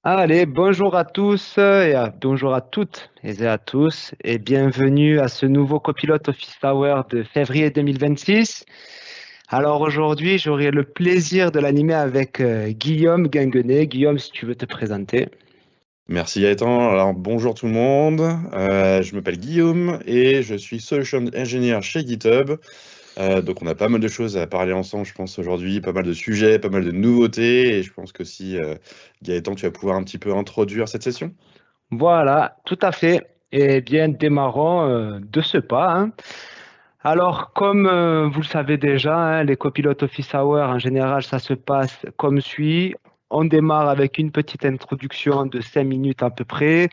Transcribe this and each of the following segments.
Allez, bonjour à tous bonjour à toutes et à tous et bienvenue à ce nouveau Copilote Office Hour de février 2026. Alors aujourd'hui, j'aurai le plaisir de l'animer avec Guillaume Guinguenet. Guillaume, si tu veux te présenter. Merci Gaëtan. Alors bonjour tout le monde. Je m'appelle Guillaume et je suis Solution Engineer chez GitHub. Donc on a pas mal de choses à parler ensemble, je pense aujourd'hui, pas mal de sujets, pas mal de nouveautés et je pense que si Gaëtan, tu vas pouvoir un petit peu introduire cette session. Voilà, tout à fait. Et bien, démarrons de ce pas, hein. Alors, comme vous le savez déjà, hein, les copilotes Office Hour, en général, ça se passe comme suit. On démarre avec une petite introduction de 5 minutes à peu près.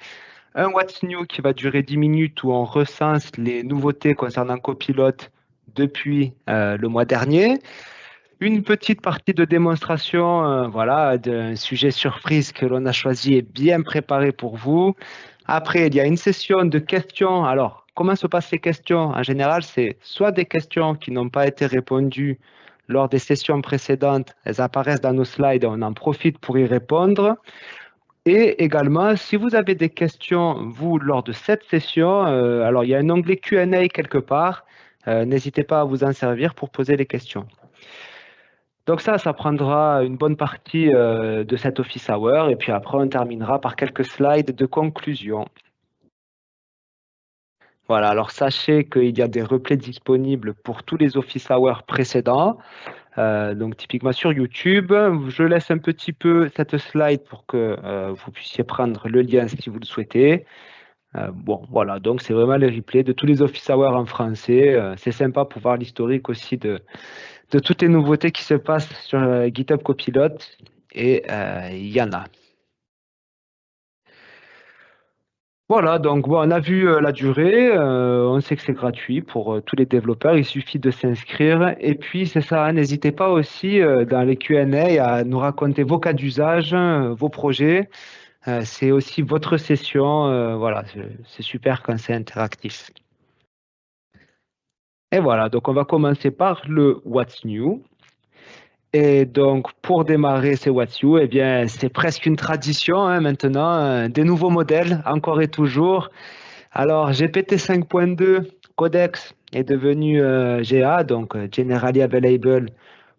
Un What's New qui va durer 10 minutes où on recense les nouveautés concernant Copilote depuis le mois dernier. Une petite partie de démonstration, voilà, d'un sujet surprise que l'on a choisi et bien préparé pour vous. Après, il y a une session de questions. Alors, comment se passent les questions? En général, c'est soit des questions qui n'ont pas été répondues lors des sessions précédentes, elles apparaissent dans nos slides et on en profite pour y répondre. Et également, si vous avez des questions, vous, lors de cette session, alors il y a un onglet Q&A quelque part. N'hésitez pas à vous en servir pour poser les questions. Donc ça prendra une bonne partie de cet office hour et puis après on terminera par quelques slides de conclusion. Voilà, alors sachez qu'il y a des replays disponibles pour tous les office hours précédents. Donc typiquement sur YouTube, je laisse un petit peu cette slide pour que vous puissiez prendre le lien si vous le souhaitez. Bon, voilà, donc c'est vraiment les replays de tous les office hours en français. C'est sympa pour voir l'historique aussi de toutes les nouveautés qui se passent sur GitHub Copilot. Et il y en a. Voilà, donc bon, on a vu la durée, on sait que c'est gratuit pour tous les développeurs, il suffit de s'inscrire. Et puis c'est ça, hein, n'hésitez pas aussi dans les Q&A à nous raconter vos cas d'usage, vos projets. C'est aussi votre session, voilà, c'est super quand c'est interactif. Et voilà, donc on va commencer par le What's New. Et donc, pour démarrer ces What's You, eh bien, c'est presque une tradition hein, maintenant, des nouveaux modèles, encore et toujours. Alors, GPT 5.2 Codex est devenu GA, donc Generally Available,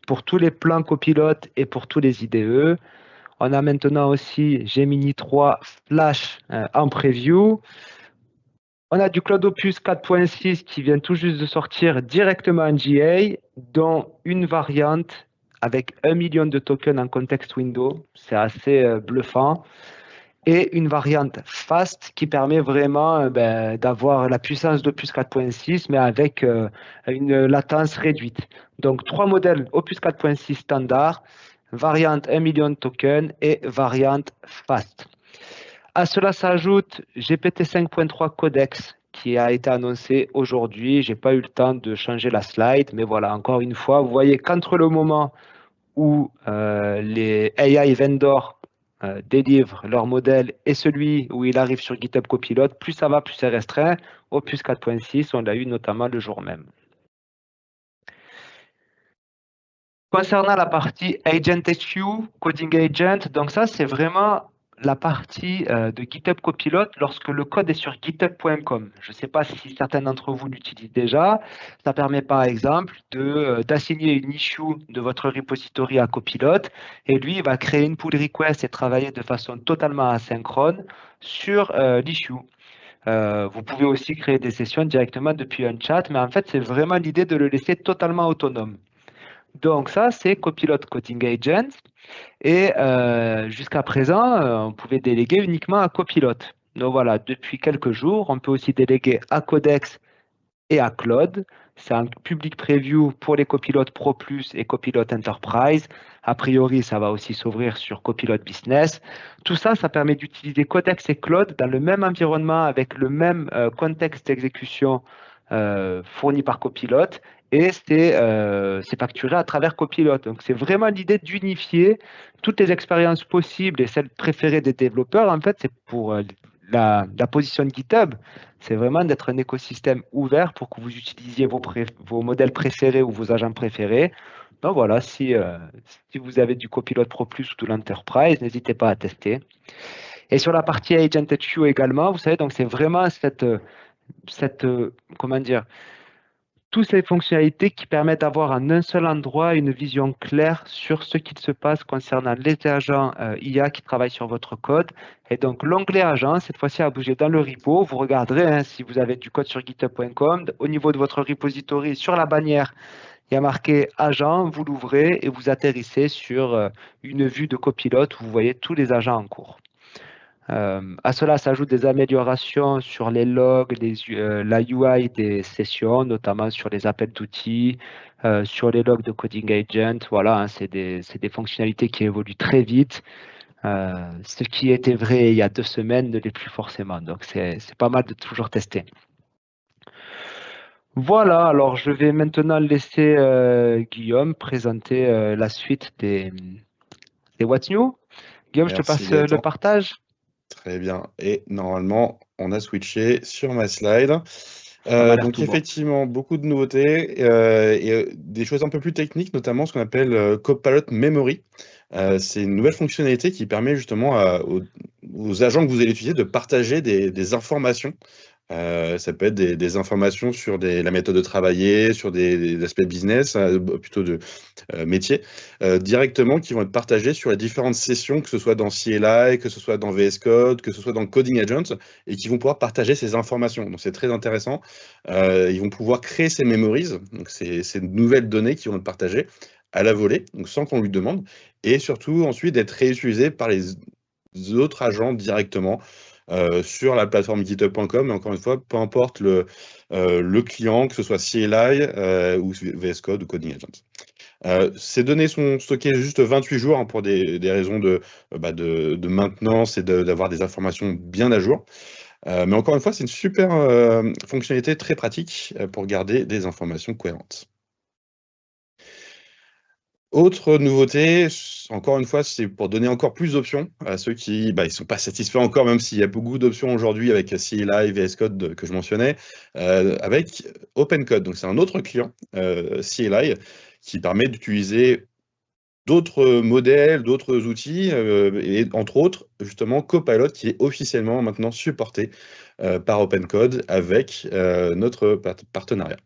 pour tous les plans copilotes et pour tous les IDE. On a maintenant aussi Gemini 3 Flash en preview. On a du Cloud Opus 4.6 qui vient tout juste de sortir directement en GA, dont une variante avec 1 million de tokens en contexte window. C'est assez bluffant. Et une variante fast qui permet vraiment d'avoir la puissance d'Opus 4.6, mais avec une latence réduite. Donc, trois modèles Opus 4.6 standard, variante 1 million de tokens et variante fast. À cela s'ajoute GPT 5.3 Codex qui a été annoncé aujourd'hui. Je n'ai pas eu le temps de changer la slide, mais voilà, encore une fois, vous voyez qu'entre le moment où les AI vendors délivrent leur modèle et celui où il arrive sur GitHub Copilot, plus ça va, plus c'est restreint. Opus 4.6, on l'a eu notamment le jour même. Concernant la partie Agent HQ, Coding Agent, donc ça, c'est vraiment la partie de GitHub Copilot lorsque le code est sur github.com. Je ne sais pas si certains d'entre vous l'utilisent déjà. Ça permet par exemple d'assigner une issue de votre repository à Copilot et lui, il va créer une pull request et travailler de façon totalement asynchrone sur l'issue. Vous pouvez aussi créer des sessions directement depuis un chat, mais en fait, c'est vraiment l'idée de le laisser totalement autonome. Donc ça, c'est Copilot Coding Agent. Et jusqu'à présent, on pouvait déléguer uniquement à Copilot. Donc voilà, depuis quelques jours, on peut aussi déléguer à Codex et à Claude. C'est un public preview pour les Copilot Pro Plus et Copilot Enterprise. A priori, ça va aussi s'ouvrir sur Copilot Business. Tout ça, ça permet d'utiliser Codex et Claude dans le même environnement avec le même contexte d'exécution fourni par Copilot et c'est facturé à travers Copilot. Donc, c'est vraiment l'idée d'unifier toutes les expériences possibles et celles préférées des développeurs. En fait, c'est pour la position de GitHub, c'est vraiment d'être un écosystème ouvert pour que vous utilisiez vos modèles préférés ou vos agents préférés, Donc voilà, si vous avez du Copilot Pro Plus ou de l'Enterprise, n'hésitez pas à tester. Et sur la partie Agent HQ également, vous savez, donc c'est vraiment comment dire, toutes ces fonctionnalités qui permettent d'avoir en un seul endroit une vision claire sur ce qu'il se passe concernant les agents IA qui travaillent sur votre code. Et donc, l'onglet agent, cette fois-ci, a bougé dans le repo. Vous regarderez si vous avez du code sur github.com. Au niveau de votre repository, sur la bannière, il y a marqué agent. Vous l'ouvrez et vous atterrissez sur une vue de copilote où vous voyez tous les agents en cours. À cela s'ajoutent des améliorations sur les logs, la UI des sessions, notamment sur les appels d'outils, sur les logs de Coding Agent. Voilà, c'est des fonctionnalités qui évoluent très vite. Ce qui était vrai il y a 2 semaines ne l'est plus forcément. Donc, c'est pas mal de toujours tester. Voilà, alors je vais maintenant laisser Guillaume présenter la suite des What's New. Guillaume, je te Merci passe le Gaëtan. partage. Très bien. Et normalement, on a switché sur ma slide. Ça m'a l'air Donc tout bon. effectivement, beaucoup de nouveautés et des choses un peu plus techniques, notamment ce qu'on appelle Copilot Memory. C'est une nouvelle fonctionnalité qui permet justement aux agents que vous allez utiliser de partager des informations. Ça peut être des informations sur la méthode de travailler, sur des aspects business, plutôt de métier, directement qui vont être partagés sur les différentes sessions, que ce soit dans CLI, que ce soit dans VS Code, que ce soit dans Coding Agent, et qui vont pouvoir partager ces informations. Donc c'est très intéressant. Ils vont pouvoir créer ces memories, donc ces nouvelles données qui vont être partagées à la volée, donc sans qu'on lui demande, et surtout ensuite d'être réutilisées par les autres agents directement sur la plateforme github.com. Mais encore une fois, peu importe le client, que ce soit CLI ou VS Code ou Coding Agent. Ces données sont stockées juste 28 jours pour des raisons de maintenance et d'avoir des informations bien à jour. Mais encore une fois, c'est une super fonctionnalité très pratique pour garder des informations cohérentes. Autre nouveauté, encore une fois, c'est pour donner encore plus d'options à ceux qui ne sont pas satisfaits encore, même s'il y a beaucoup d'options aujourd'hui avec CLI, VS Code que je mentionnais, avec OpenCode. Donc c'est un autre client CLI qui permet d'utiliser d'autres modèles, d'autres outils, et entre autres, justement, Copilot qui est officiellement maintenant supporté par OpenCode avec notre partenariat.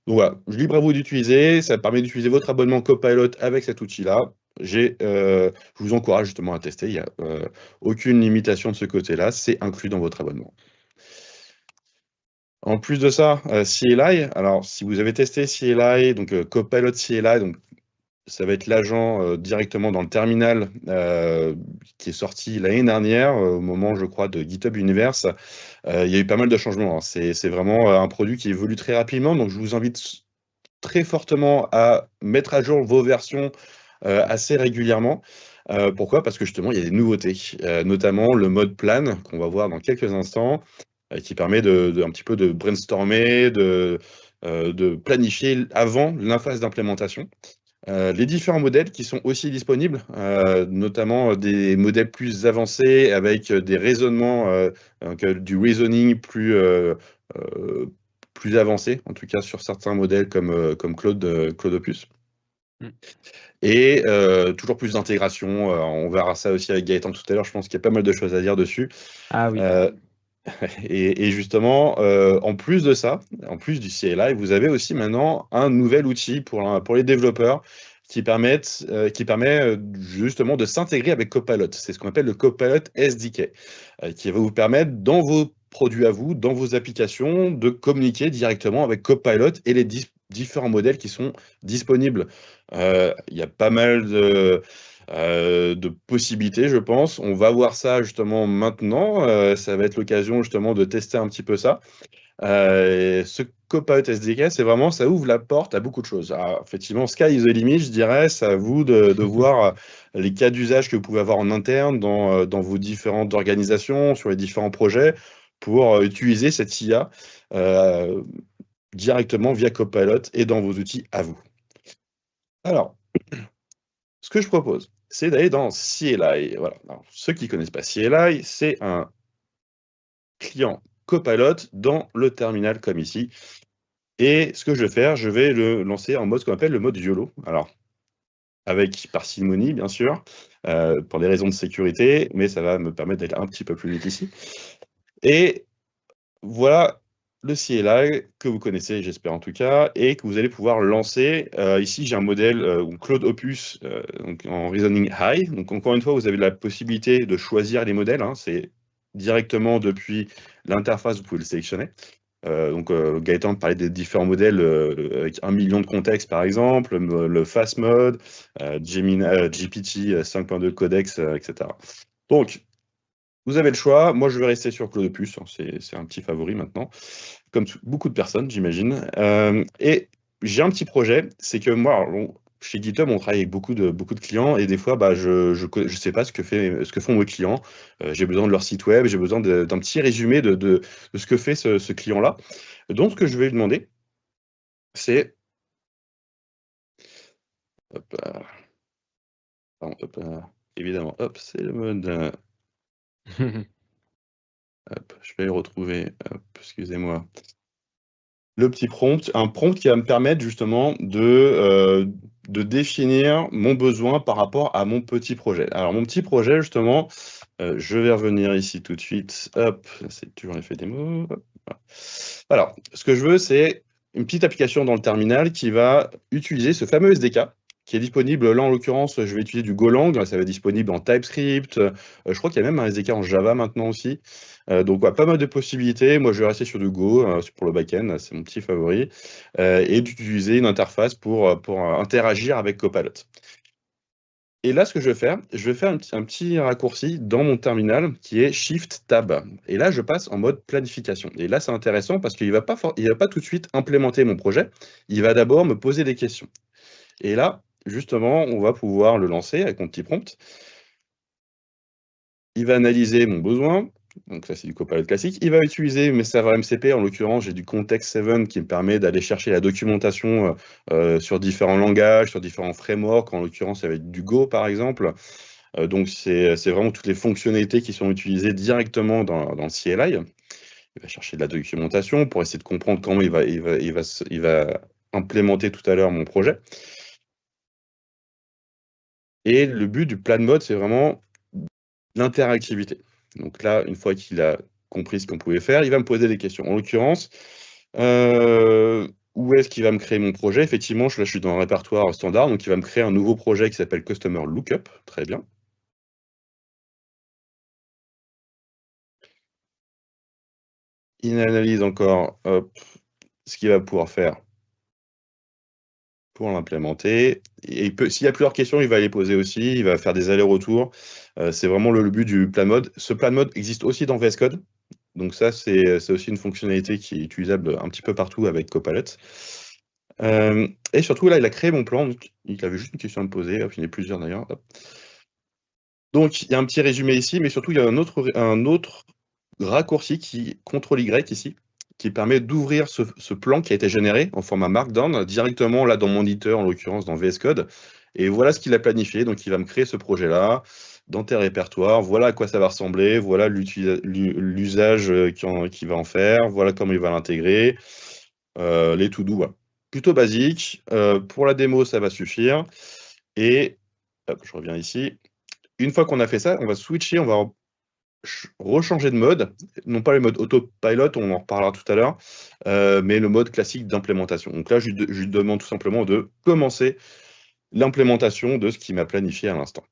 Donc voilà, libre à vous d'utiliser, ça permet d'utiliser votre abonnement Copilot avec cet outil-là. Je vous encourage justement à tester, il n'y a aucune limitation de ce côté-là, c'est inclus dans votre abonnement. En plus de ça, CLI, alors si vous avez testé CLI, donc Copilot CLI, donc ça va être l'agent directement dans le terminal qui est sorti l'année dernière, au moment, je crois, de GitHub Universe. Il y a eu pas mal de changements, hein. C'est vraiment un produit qui évolue très rapidement, donc je vous invite très fortement à mettre à jour vos versions assez régulièrement. Pourquoi? Parce que justement, il y a des nouveautés, notamment le mode plan qu'on va voir dans quelques instants, qui permet un petit peu de brainstormer, de planifier avant la phase d'implémentation. Les différents modèles qui sont aussi disponibles, notamment des modèles plus avancés avec des raisonnements, donc, du reasoning plus avancé, en tout cas sur certains modèles comme Claude Opus. Mm. Et toujours plus d'intégration. On verra ça aussi avec Gaëtan tout à l'heure. Je pense qu'il y a pas mal de choses à dire dessus. Ah oui. Et justement, en plus de ça, en plus du CLI, vous avez aussi maintenant un nouvel outil pour les développeurs qui permet justement de s'intégrer avec Copilot. C'est ce qu'on appelle le Copilot SDK, qui va vous permettre dans vos produits à vous, dans vos applications, de communiquer directement avec Copilot et les différents modèles qui sont disponibles. Il y a pas mal de possibilités, je pense. On va voir ça justement maintenant. Ça va être l'occasion justement de tester un petit peu ça. Ce Copilot SDK, c'est vraiment, ça ouvre la porte à beaucoup de choses. Alors, effectivement, sky is the limit, je dirais. C'est à vous de voir les cas d'usage que vous pouvez avoir en interne dans vos différentes organisations, sur les différents projets, pour utiliser cette IA directement via Copilot et dans vos outils à vous. Alors, ce que je propose, c'est d'aller dans CLI. Voilà. Alors, ceux qui ne connaissent pas CLI, c'est un client Copilot dans le terminal comme ici. Et ce que je vais faire, je vais le lancer en mode ce qu'on appelle le mode YOLO. Alors, avec parcimonie, bien sûr, pour des raisons de sécurité, mais ça va me permettre d'aller un petit peu plus vite ici. Et voilà le CLI que vous connaissez, j'espère en tout cas, et que vous allez pouvoir lancer. Ici, j'ai un modèle Claude Opus donc en Reasoning High. Donc, encore une fois, vous avez la possibilité de choisir les modèles. Hein. C'est directement depuis l'interface, vous pouvez le sélectionner. Gaëtan parlait des différents modèles avec 1 million de contextes, par exemple, le Fast Mode, Gemini, GPT 5.2 Codex, etc. Donc, vous avez le choix. Moi, je vais rester sur Claude Opus. Hein. C'est un petit favori maintenant, comme beaucoup de personnes, j'imagine. Et j'ai un petit projet. C'est que moi, chez GitHub, on travaille avec beaucoup de clients et des fois, je ne sais pas ce que font mes clients. J'ai besoin de leur site web, j'ai besoin d'un petit résumé de ce que fait ce client-là. Donc, ce que je vais lui demander, c'est... Hop, évidemment, hop, c'est le mode... Hop, je vais le retrouver. Hop, excusez-moi. Le petit prompt, un prompt qui va me permettre justement de définir mon besoin par rapport à mon petit projet. Alors, mon petit projet, justement, je vais revenir ici tout de suite. Hop, c'est toujours l'effet démo. Hop, voilà. Alors, ce que je veux, c'est une petite application dans le terminal qui va utiliser ce fameux SDK qui est disponible. Là, en l'occurrence, je vais utiliser du Golang. Ça va être disponible en TypeScript. Je crois qu'il y a même un SDK en Java maintenant aussi. Donc, pas mal de possibilités. Moi, je vais rester sur du Go pour le back-end. C'est mon petit favori. Et d'utiliser une interface pour interagir avec Copilot. Et là, ce que je vais faire un petit raccourci dans mon terminal qui est Shift Tab. Et là, je passe en mode planification. Et là, c'est intéressant parce qu'il ne va pas tout de suite implémenter mon projet. Il va d'abord me poser des questions. Et là, justement, on va pouvoir le lancer avec mon petit prompt. Il va analyser mon besoin. Donc ça, c'est du Copilot classique. Il va utiliser mes serveurs MCP. En l'occurrence, j'ai du Context 7 qui me permet d'aller chercher la documentation sur différents langages, sur différents frameworks. En l'occurrence, avec du Go, par exemple. Donc, c'est vraiment toutes les fonctionnalités qui sont utilisées directement dans le CLI. Il va chercher de la documentation pour essayer de comprendre comment il va implémenter tout à l'heure mon projet. Et le but du plan mode, c'est vraiment l'interactivité. Donc là, une fois qu'il a compris ce qu'on pouvait faire, il va me poser des questions. En l'occurrence, où est-ce qu'il va me créer mon projet? Effectivement, là, je suis dans un répertoire standard, donc il va me créer un nouveau projet qui s'appelle Customer Lookup. Très bien. Il analyse encore ce qu'il va pouvoir faire pour l'implémenter. Et s'il y a plusieurs questions, il va les poser aussi. Il va faire des allers-retours. C'est vraiment le but du plan mode. Ce plan mode existe aussi dans VS Code. Donc ça, c'est aussi une fonctionnalité qui est utilisable un petit peu partout avec Copilot. Et surtout, là, il a créé mon plan. Donc, il avait juste une question à me poser. Hop, il y en a plusieurs d'ailleurs. Donc, il y a un petit résumé ici, mais surtout, il y a un autre raccourci qui CTRL-Y ici, qui permet d'ouvrir ce plan qui a été généré en format Markdown directement là dans mon éditeur, en l'occurrence dans VS Code. Et voilà ce qu'il a planifié. Donc, il va me créer ce projet-là dans tes répertoires. Voilà à quoi ça va ressembler. Voilà l'usage qu'il va en faire. Voilà comment il va l'intégrer. Les to-do, voilà. Plutôt basique. Pour la démo, ça va suffire. Et hop, je reviens ici. Une fois qu'on a fait ça, on va switcher, on va rechanger de mode, non pas le mode autopilot, on en reparlera tout à l'heure, mais le mode classique d'implémentation. Donc là, je lui demande tout simplement de commencer l'implémentation de ce qu'il m'a planifié à l'instant.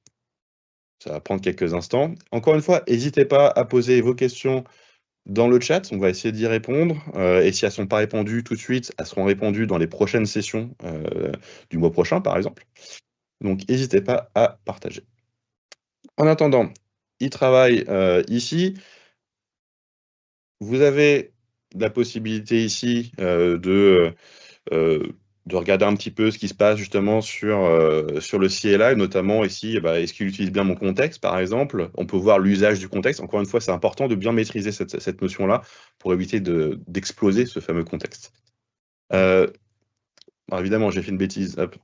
Ça va prendre quelques instants. Encore une fois, n'hésitez pas à poser vos questions dans le chat, on va essayer d'y répondre, et si elles ne sont pas répondues tout de suite, elles seront répondues dans les prochaines sessions du mois prochain, par exemple. Donc, n'hésitez pas à partager. En attendant, il travaille ici. Vous avez la possibilité ici de regarder un petit peu ce qui se passe justement sur le CLI, notamment ici, est-ce qu'il utilise bien mon contexte, par exemple? On peut voir l'usage du contexte. Encore une fois, c'est important de bien maîtriser cette notion-là pour éviter d'exploser ce fameux contexte. Alors évidemment, j'ai fait une bêtise. Hop.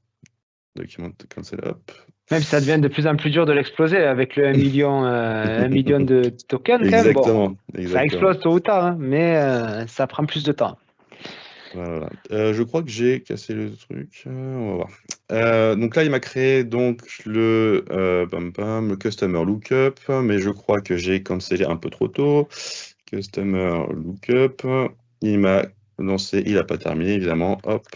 Document cancel, hop. Même si ça devient de plus en plus dur de l'exploser avec le 1 million, 1 million de tokens, quand même. Exactement, bon, ça explose tôt ou tard, hein, mais ça prend plus de temps. Voilà. Je crois que j'ai cassé le truc. On va voir. Donc là, il m'a créé donc le Customer Lookup, mais je crois que j'ai cancellé un peu trop tôt. Customer Lookup. Il m'a lancé, il n'a pas terminé, évidemment. Hop.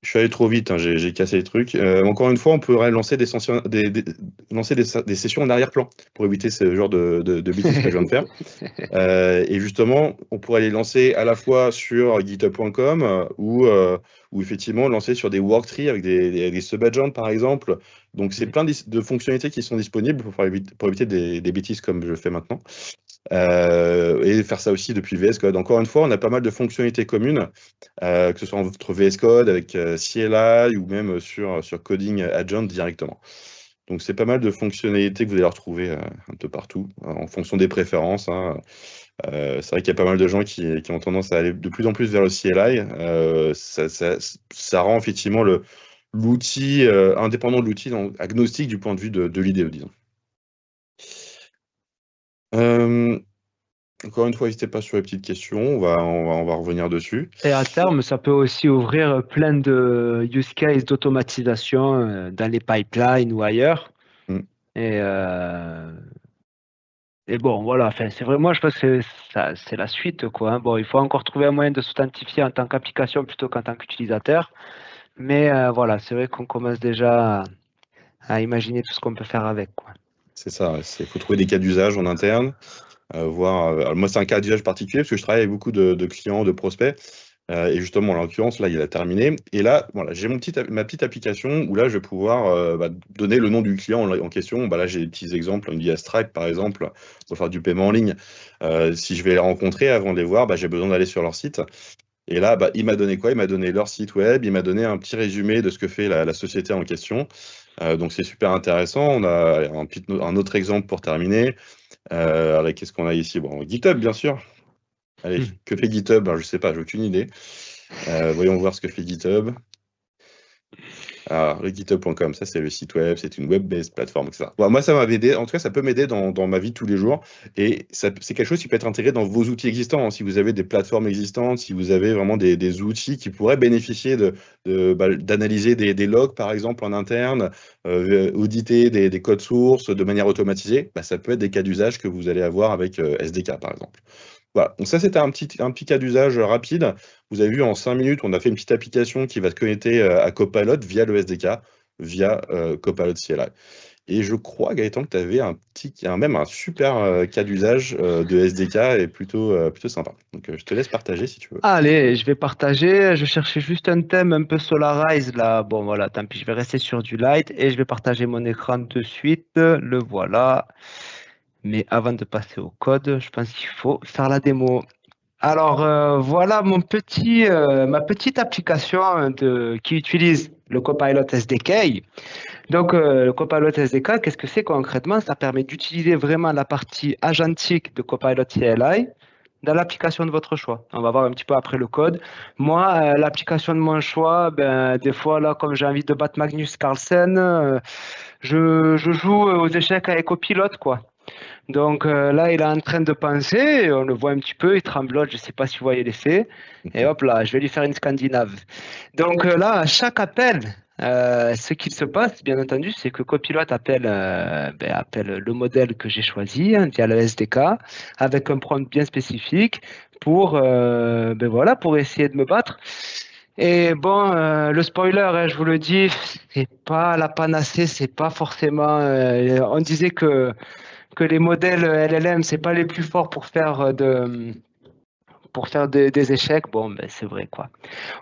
Je suis allé trop vite, hein, j'ai cassé les trucs. Encore une fois, on pourrait lancer des sessions en arrière-plan pour éviter ce genre de bêtises que je viens de faire. Et justement, on pourrait les lancer à la fois sur github.com ou effectivement lancer sur des worktrees avec des subagents par exemple. Donc c'est plein de fonctionnalités qui sont disponibles pour éviter des bêtises comme je fais maintenant. Et faire ça aussi depuis VS Code. Encore une fois, on a pas mal de fonctionnalités communes, que ce soit entre VS Code avec CLI ou même sur Coding Agent directement. Donc c'est pas mal de fonctionnalités que vous allez retrouver un peu partout, en fonction des préférences, hein. C'est vrai qu'il y a pas mal de gens qui ont tendance à aller de plus en plus vers le CLI. Ça rend effectivement l'outil indépendant de l'outil, donc agnostique du point de vue de l'IDE, disons. Encore une fois, n'hésitez pas sur les petites questions, on va revenir dessus. Et à terme, ça peut aussi ouvrir plein de use cases d'automatisation dans les pipelines ou ailleurs. Mm. Et bon, voilà, enfin, c'est vrai, moi je pense que c'est la suite, quoi, hein. Bon, il faut encore trouver un moyen de s'authentifier en tant qu'application plutôt qu'en tant qu'utilisateur. Mais voilà, c'est vrai qu'on commence déjà à imaginer tout ce qu'on peut faire avec, quoi. C'est ça, il faut trouver des cas d'usage en interne, voir. Alors moi, c'est un cas d'usage particulier parce que je travaille avec beaucoup de clients, de prospects. Et justement, en l'occurrence, là, il a terminé. Et là, voilà, j'ai ma petite application où là, je vais pouvoir donner le nom du client en question. Là, j'ai des petits exemples. On me dit à Stripe, par exemple, pour faire du paiement en ligne. Si je vais les rencontrer avant de les voir, j'ai besoin d'aller sur leur site. Et là, il m'a donné quoi? Il m'a donné leur site web, il m'a donné un petit résumé de ce que fait la société en question. Donc, c'est super intéressant. On a un autre exemple pour terminer. Qu'est-ce qu'on a ici? Bon, GitHub, bien sûr. Allez, que fait GitHub? Je ne sais pas, j'ai aucune idée. Voyons voir ce que fait GitHub. Alors, le github.com, ça c'est le site web, c'est une web-based plateforme, etc. Bon, moi, ça m'a aidé, en tout cas, ça peut m'aider dans ma vie de tous les jours. Et c'est quelque chose qui peut être intégré dans vos outils existants, hein. Si vous avez des plateformes existantes, si vous avez vraiment des outils qui pourraient bénéficier d'analyser des logs, par exemple, en interne, auditer des codes sources de manière automatisée, ça peut être des cas d'usage que vous allez avoir avec SDK, par exemple. Voilà, donc ça c'était un petit cas d'usage rapide. Vous avez vu en 5 minutes, on a fait une petite application qui va se connecter à Copilot via le SDK, via Copilot CLI. Et je crois, Gaëtan, que tu avais même un super cas d'usage de SDK et plutôt sympa. Donc je te laisse partager si tu veux. Allez, je vais partager. Je cherchais juste un thème un peu Solarize là. Bon, voilà, tant pis, je vais rester sur du light et je vais partager mon écran de suite. Le voilà. Mais avant de passer au code, je pense qu'il faut faire la démo. Alors, voilà ma petite application qui utilise le Copilot SDK. Donc, le Copilot SDK, qu'est-ce que c'est concrètement? Ça permet d'utiliser vraiment la partie agentique de Copilot CLI dans l'application de votre choix. On va voir un petit peu après le code. Moi, l'application de mon choix, des fois, là, comme j'ai envie de battre Magnus Carlsen, je joue aux échecs avec Copilot, quoi. Donc là, il est en train de penser, on le voit un petit peu, il tremblote, je ne sais pas si vous voyez l'effet. Et hop là, je vais lui faire une Scandinave. Donc là, à chaque appel, ce qu'il se passe, bien entendu, c'est que Copilot appelle le modèle que j'ai choisi via le SDK avec un prompt bien spécifique pour, pour essayer de me battre. Et bon, le spoiler, hein, je vous le dis, c'est pas la panacée, c'est pas forcément. On disait que les modèles LLM, c'est pas les plus forts pour faire des échecs. Bon, c'est vrai, quoi.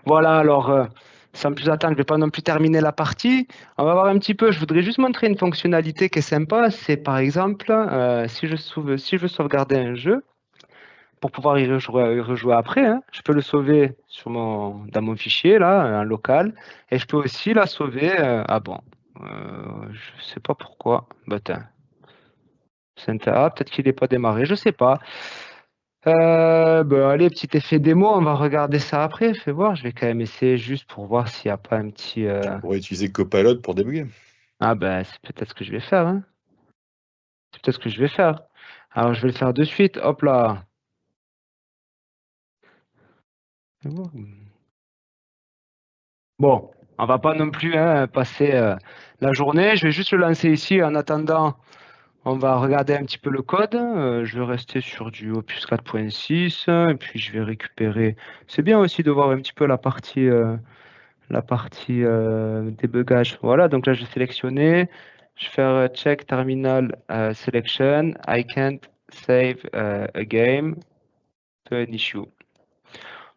Voilà, alors, sans plus attendre, je vais pas non plus terminer la partie. On va voir un petit peu, je voudrais juste montrer une fonctionnalité qui est sympa. C'est par exemple, si je veux sauvegarder un jeu, pour pouvoir y rejouer après, hein, je peux le sauver dans mon fichier, là, en local, et je peux aussi la sauver. Je sais pas pourquoi. Peut-être qu'il n'est pas démarré, je sais pas. Allez, petit effet démo, on va regarder ça après. Fais voir, je vais quand même essayer juste pour voir s'il n'y a pas un petit. Tu pourrais utiliser Copilot pour débugger. C'est peut-être ce que je vais faire, hein. C'est peut-être ce que je vais faire. Alors, je vais le faire de suite. Hop là. Bon, on va pas non plus passer la journée. Je vais juste le lancer ici. En attendant, on va regarder un petit peu le code. Je vais rester sur du Opus 4.6 et puis je vais récupérer. C'est bien aussi de voir un petit peu la partie débugage. Voilà, donc là je vais sélectionner. Je vais faire check terminal selection. I can't save a game to an issue.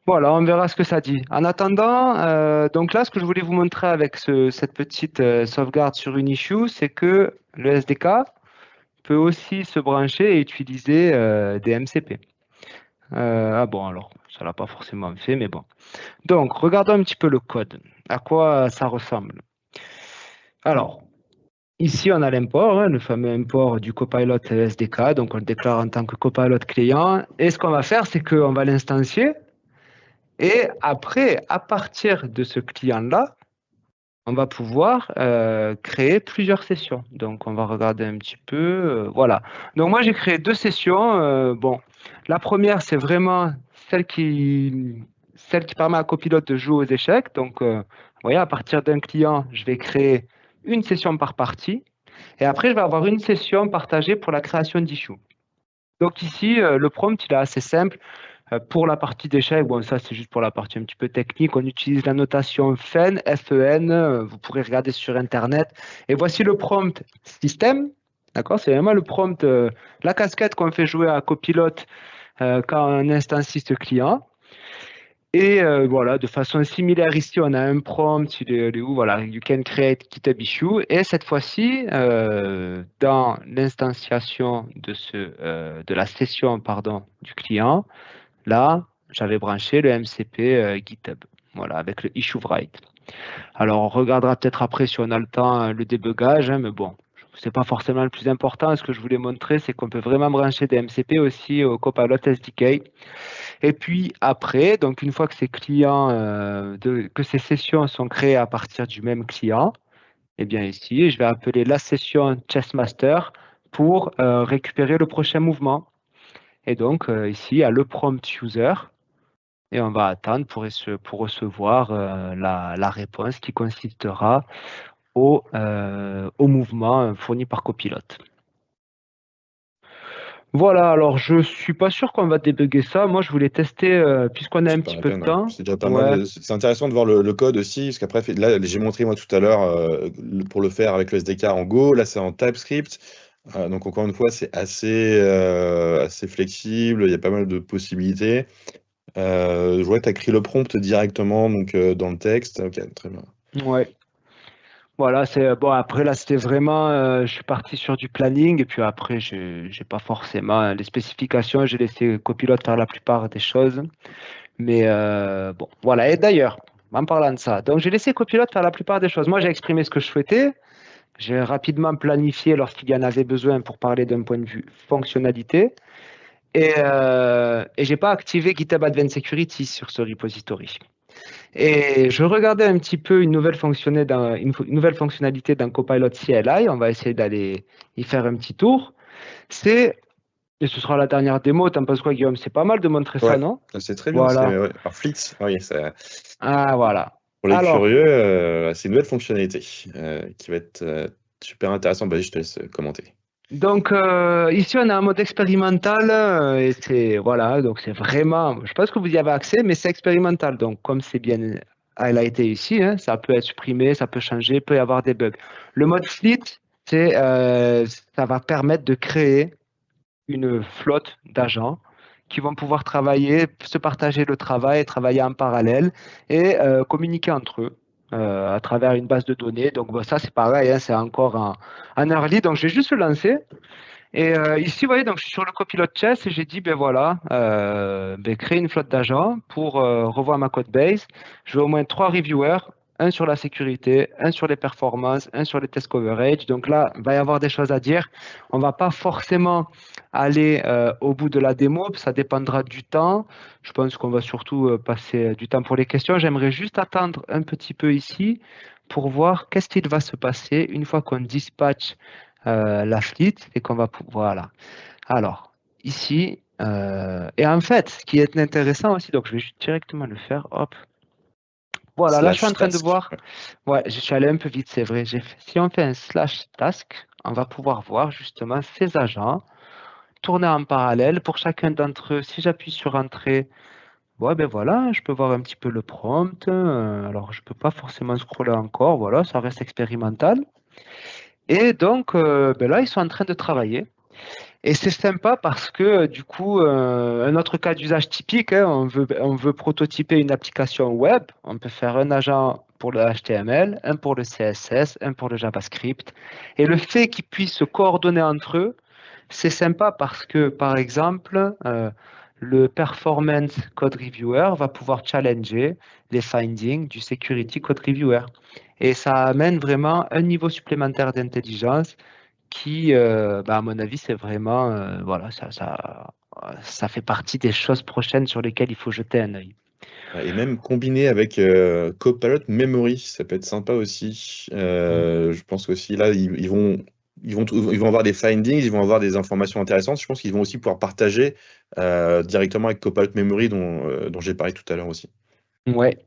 Voilà, on verra ce que ça dit. En attendant, donc là, ce que je voulais vous montrer avec cette petite sauvegarde sur une issue, c'est que le SDK peut aussi se brancher et utiliser des MCP. Ah bon, alors, ça l'a pas forcément fait, mais bon. Donc, regardons un petit peu le code. À quoi ça ressemble? Alors, ici, on a l'import, le fameux import du Copilot SDK. Donc, on le déclare en tant que Copilot client. Et ce qu'on va faire, c'est qu'on va l'instancier. Et après, à partir de ce client-là, on va pouvoir créer plusieurs sessions. Donc, on va regarder un petit peu. Voilà. Donc, moi, j'ai créé 2 sessions. Bon, la première, c'est vraiment celle qui permet à Copilot de jouer aux échecs. Donc, vous voyez, à partir d'un client, je vais créer une session par partie. Et après, je vais avoir une session partagée pour la création d'issues. Donc, ici, le prompt, il est assez simple. Pour la partie d'échecs, bon, ça c'est juste pour la partie un petit peu technique, on utilise la notation FEN, FEN, vous pourrez regarder sur Internet. Et voici le prompt système, d'accord? C'est vraiment le prompt, la casquette qu'on fait jouer à Copilot quand on instancie ce client. Et voilà, de façon similaire ici, on a un prompt, il est où? Voilà, you can create GitHub issue. Et cette fois-ci, dans l'instanciation de la session pardon, du client, là, j'avais branché le MCP GitHub, voilà, avec le issue write. Alors, on regardera peut-être après si on a le temps le débugage, mais bon, c'est pas forcément le plus important. Ce que je voulais montrer, c'est qu'on peut vraiment brancher des MCP aussi au Copilot SDK. Et puis après, donc une fois que ces clients, que ces sessions sont créées à partir du même client, eh bien ici, je vais appeler la session Chessmaster pour récupérer le prochain mouvement. Et donc ici, il y a le prompt user. Et on va attendre pour recevoir la réponse qui consistera au mouvement fourni par Copilot. Voilà, alors je suis pas sûr qu'on va débugger ça. Moi, je voulais tester, puisqu'on a un petit peu de temps. C'est déjà pas Ouais. mal. C'est intéressant de voir le code aussi, parce qu'après, là, j'ai montré moi tout à l'heure pour le faire avec le SDK en Go. Là, c'est en TypeScript. Donc, encore une fois, c'est assez flexible. Il y a pas mal de possibilités. Je vois que tu as écrit le prompt directement donc, dans le texte. Ok, très bien. Ouais. Voilà, c'est bon. Après, là, c'était vraiment, je suis parti sur du planning et puis après, j'ai pas forcément les spécifications. J'ai laissé Copilot faire la plupart des choses. Mais bon, voilà. Et d'ailleurs, en parlant de ça, donc j'ai laissé Copilot faire la plupart des choses. Moi, j'ai exprimé ce que je souhaitais. J'ai rapidement planifié lorsqu'il y en avait besoin pour parler d'un point de vue fonctionnalité. Et je n'ai pas activé GitHub Advanced Security sur ce repository. Et je regardais un petit peu une nouvelle fonctionnalité dans Copilot CLI. On va essayer d'aller y faire un petit tour. Et ce sera la dernière démo. T'en penses quoi, Guillaume? C'est pas mal de montrer ça, non? C'est très bien. Voilà. Alors, Fleet, oui, Ah, voilà. pour les Alors, curieux, c'est une nouvelle fonctionnalité qui va être super intéressante. Je te laisse commenter. donc ici on a un mode expérimental et c'est voilà, donc c'est vraiment, je pense que vous y avez accès, mais c'est expérimental. Donc comme c'est bien highlighté ici, hein, ça peut être supprimé, ça peut changer, il peut y avoir des bugs. Le mode fleet, ça va permettre de créer une flotte d'agents qui vont pouvoir travailler, se partager le travail, travailler en parallèle et communiquer entre eux à travers une base de données. Donc bon, ça c'est pareil, hein, c'est encore en early. Donc je vais juste le lancer. Et ici, vous voyez, donc je suis sur le Copilot Chess et j'ai dit, ben voilà, créer une flotte d'agents pour revoir ma code base. Je veux au moins 3 reviewers, un sur la sécurité, un sur les performances, un sur les test coverage. Donc là, il va y avoir des choses à dire. On ne va pas forcément aller au bout de la démo, ça dépendra du temps. Je pense qu'on va surtout passer du temps pour les questions. J'aimerais juste attendre un petit peu ici pour voir qu'est-ce qu'il va se passer une fois qu'on dispatche la fleet et qu'on va voilà. Alors ici Et en fait, ce qui est intéressant aussi, donc je vais juste directement le faire. Hop. Voilà, là je suis en Slash train de task. voir. Ouais, je suis allé un peu vite, c'est vrai. Si on fait un slash task, on va pouvoir voir justement ces agents tourner en parallèle pour chacun d'entre eux. Si j'appuie sur entrée, ouais, ben voilà, je peux voir un petit peu le prompt. Alors, je peux pas forcément scroller encore. Voilà, ça reste expérimental. Et donc, ben là, ils sont en train de travailler. Et c'est sympa parce que du coup, un autre cas d'usage typique, hein, on veut prototyper une application web. On peut faire un agent pour le HTML, un pour le CSS, un pour le JavaScript. Et le fait qu'ils puissent se coordonner entre eux, c'est sympa parce que, par exemple, le Performance Code Reviewer va pouvoir challenger les findings du Security Code Reviewer. Et ça amène vraiment un niveau supplémentaire d'intelligence qui, bah, à mon avis, c'est vraiment, voilà, ça fait partie des choses prochaines sur lesquelles il faut jeter un œil. Et même combiné avec Copilot Memory, ça peut être sympa aussi. Mm. Je pense qu'aussi là, ils vont avoir des findings, ils vont avoir des informations intéressantes. Je pense qu'ils vont aussi pouvoir partager directement avec Copilot Memory dont j'ai parlé tout à l'heure aussi. Ouais.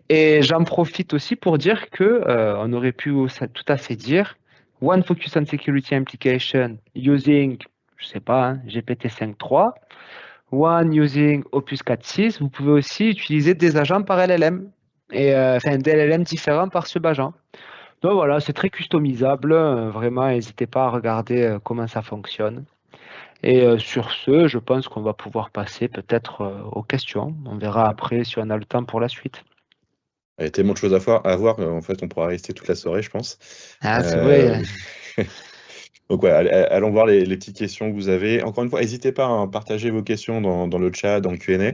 Et j'en profite aussi pour dire que on aurait pu tout à fait dire One focus on security implication using, je sais pas, hein, GPT 5.3, one using Opus 4.6. Vous pouvez aussi utiliser des agents par LLM et enfin des LLM différents par sub-agent. Donc voilà, c'est très customisable. Vraiment, n'hésitez pas à regarder comment ça fonctionne. Et sur ce, je pense qu'on va pouvoir passer peut-être aux questions. On verra après si on a le temps pour la suite. Il y a tellement de choses à voir, en fait, on pourra rester toute la soirée, je pense. Ah, c'est vrai. Euh, Donc, ouais, allons voir les petites questions que vous avez. Encore une fois, n'hésitez pas à partager vos questions dans le chat, dans le Q&A.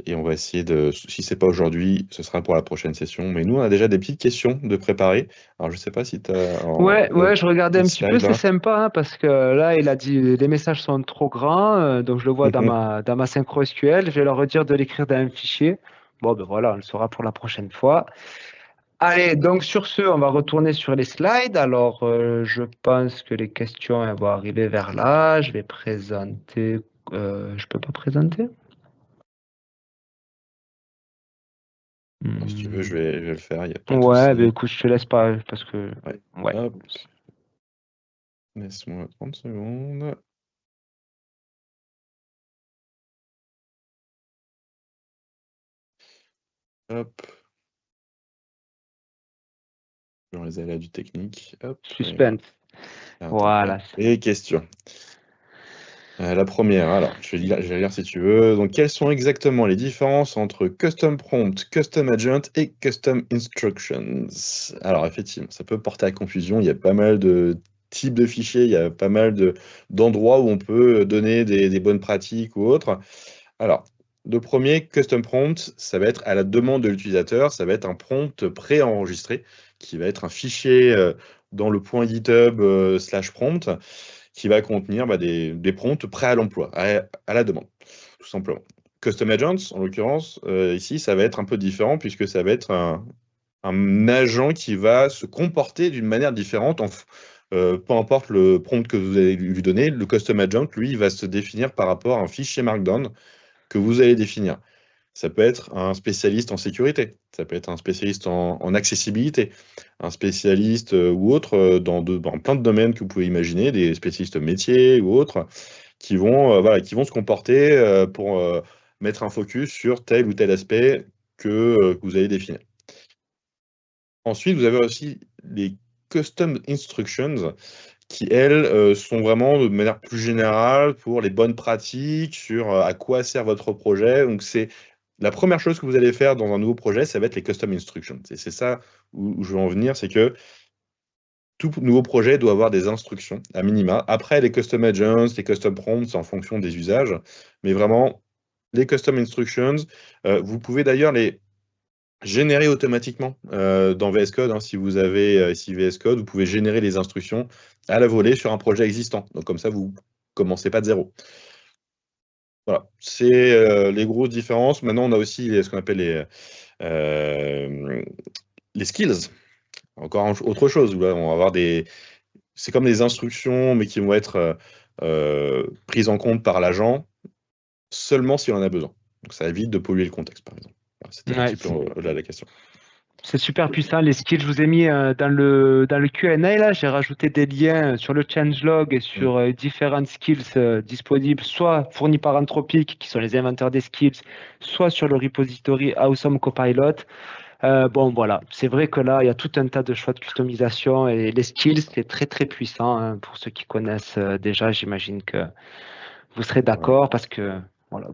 Et on va essayer de, si c'est pas aujourd'hui, ce sera pour la prochaine session. Mais nous, on a déjà des petites questions de préparer. Alors, je sais pas si tu as Ouais, ouais, je regardais une un petit peu, slide c'est là. sympa hein, parce que là, il a dit les messages sont trop grands, donc je le vois dans ma synchro SQL. Je vais leur redire de l'écrire dans un fichier. Bon, ben voilà, on le saura pour la prochaine fois. Allez, donc sur ce, on va retourner sur les slides. Alors, je pense que les questions elles vont arriver vers là. Je vais présenter. Je peux pas présenter? Si tu veux, Hmm. je vais le faire, il n'y a pas de Ouais, ben souci. écoute, je te laisse pas parce que. Ouais. Ouais. Hop, laisse-moi 30 secondes. Hop, dans les aléas du technique. Hop, et voilà. Suspense. Attends, hop. Voilà. Et question. La première, alors, je vais lire si tu veux. Donc, quelles sont exactement les différences entre Custom Prompt, Custom Agent et Custom Instructions? Alors, effectivement, ça peut porter à confusion. Il y a pas mal de types de fichiers, il y a pas mal d'endroits où on peut donner des bonnes pratiques ou autres. Alors, le premier, Custom Prompt, ça va être à la demande de l'utilisateur, ça va être un prompt pré-enregistré qui va être un fichier dans le point GitHub /prompt qui va contenir des prompts prêts à l'emploi, à la demande, tout simplement. Custom Agents, en l'occurrence, ici, ça va être un peu différent puisque ça va être un agent qui va se comporter d'une manière différente. Peu importe le prompt que vous allez lui donner, le Custom Agent, lui, il va se définir par rapport à un fichier Markdown que vous allez définir. Ça peut être un spécialiste en sécurité, ça peut être un spécialiste en accessibilité, un spécialiste ou autre dans plein de domaines que vous pouvez imaginer, des spécialistes métiers ou autres, voilà, qui vont se comporter pour mettre un focus sur tel ou tel aspect que vous allez définir. Ensuite, vous avez aussi les Custom Instructions qui, elles, sont vraiment de manière plus générale pour les bonnes pratiques, sur à quoi sert votre projet. Donc, c'est la première chose que vous allez faire dans un nouveau projet, ça va être les Custom Instructions. Et c'est ça où je veux en venir, c'est que tout nouveau projet doit avoir des instructions, à minima. Après, les Custom Agents, les Custom Prompts, c'est en fonction des usages. Mais vraiment, les Custom Instructions, vous pouvez d'ailleurs les générer automatiquement dans VS Code. Hein, si vous avez ici VS Code, vous pouvez générer les instructions à la volée sur un projet existant. Donc comme ça, vous ne commencez pas de zéro. Voilà, c'est les grosses différences. Maintenant, on a aussi ce qu'on appelle les skills. Encore autre chose. Là, on va avoir c'est comme des instructions, mais qui vont être prise en compte par l'agent seulement s'il en a besoin. Donc ça évite de polluer le contexte, par exemple. Voilà, c'était un Ouais, petit peu au-delà de la question. c'est super puissant. Les skills, je vous ai mis dans le Q&A là, j'ai rajouté des liens sur le changelog et Mm. sur différentes skills disponibles, soit fournis par Anthropic, qui sont les inventeurs des skills, soit sur le repository Awesome Copilot. Bon, voilà, c'est vrai que là, il y a tout un tas de choix de customisation et les skills, c'est très très puissant, hein. Pour ceux qui connaissent déjà, j'imagine que vous serez Ouais. d'accord parce que voilà.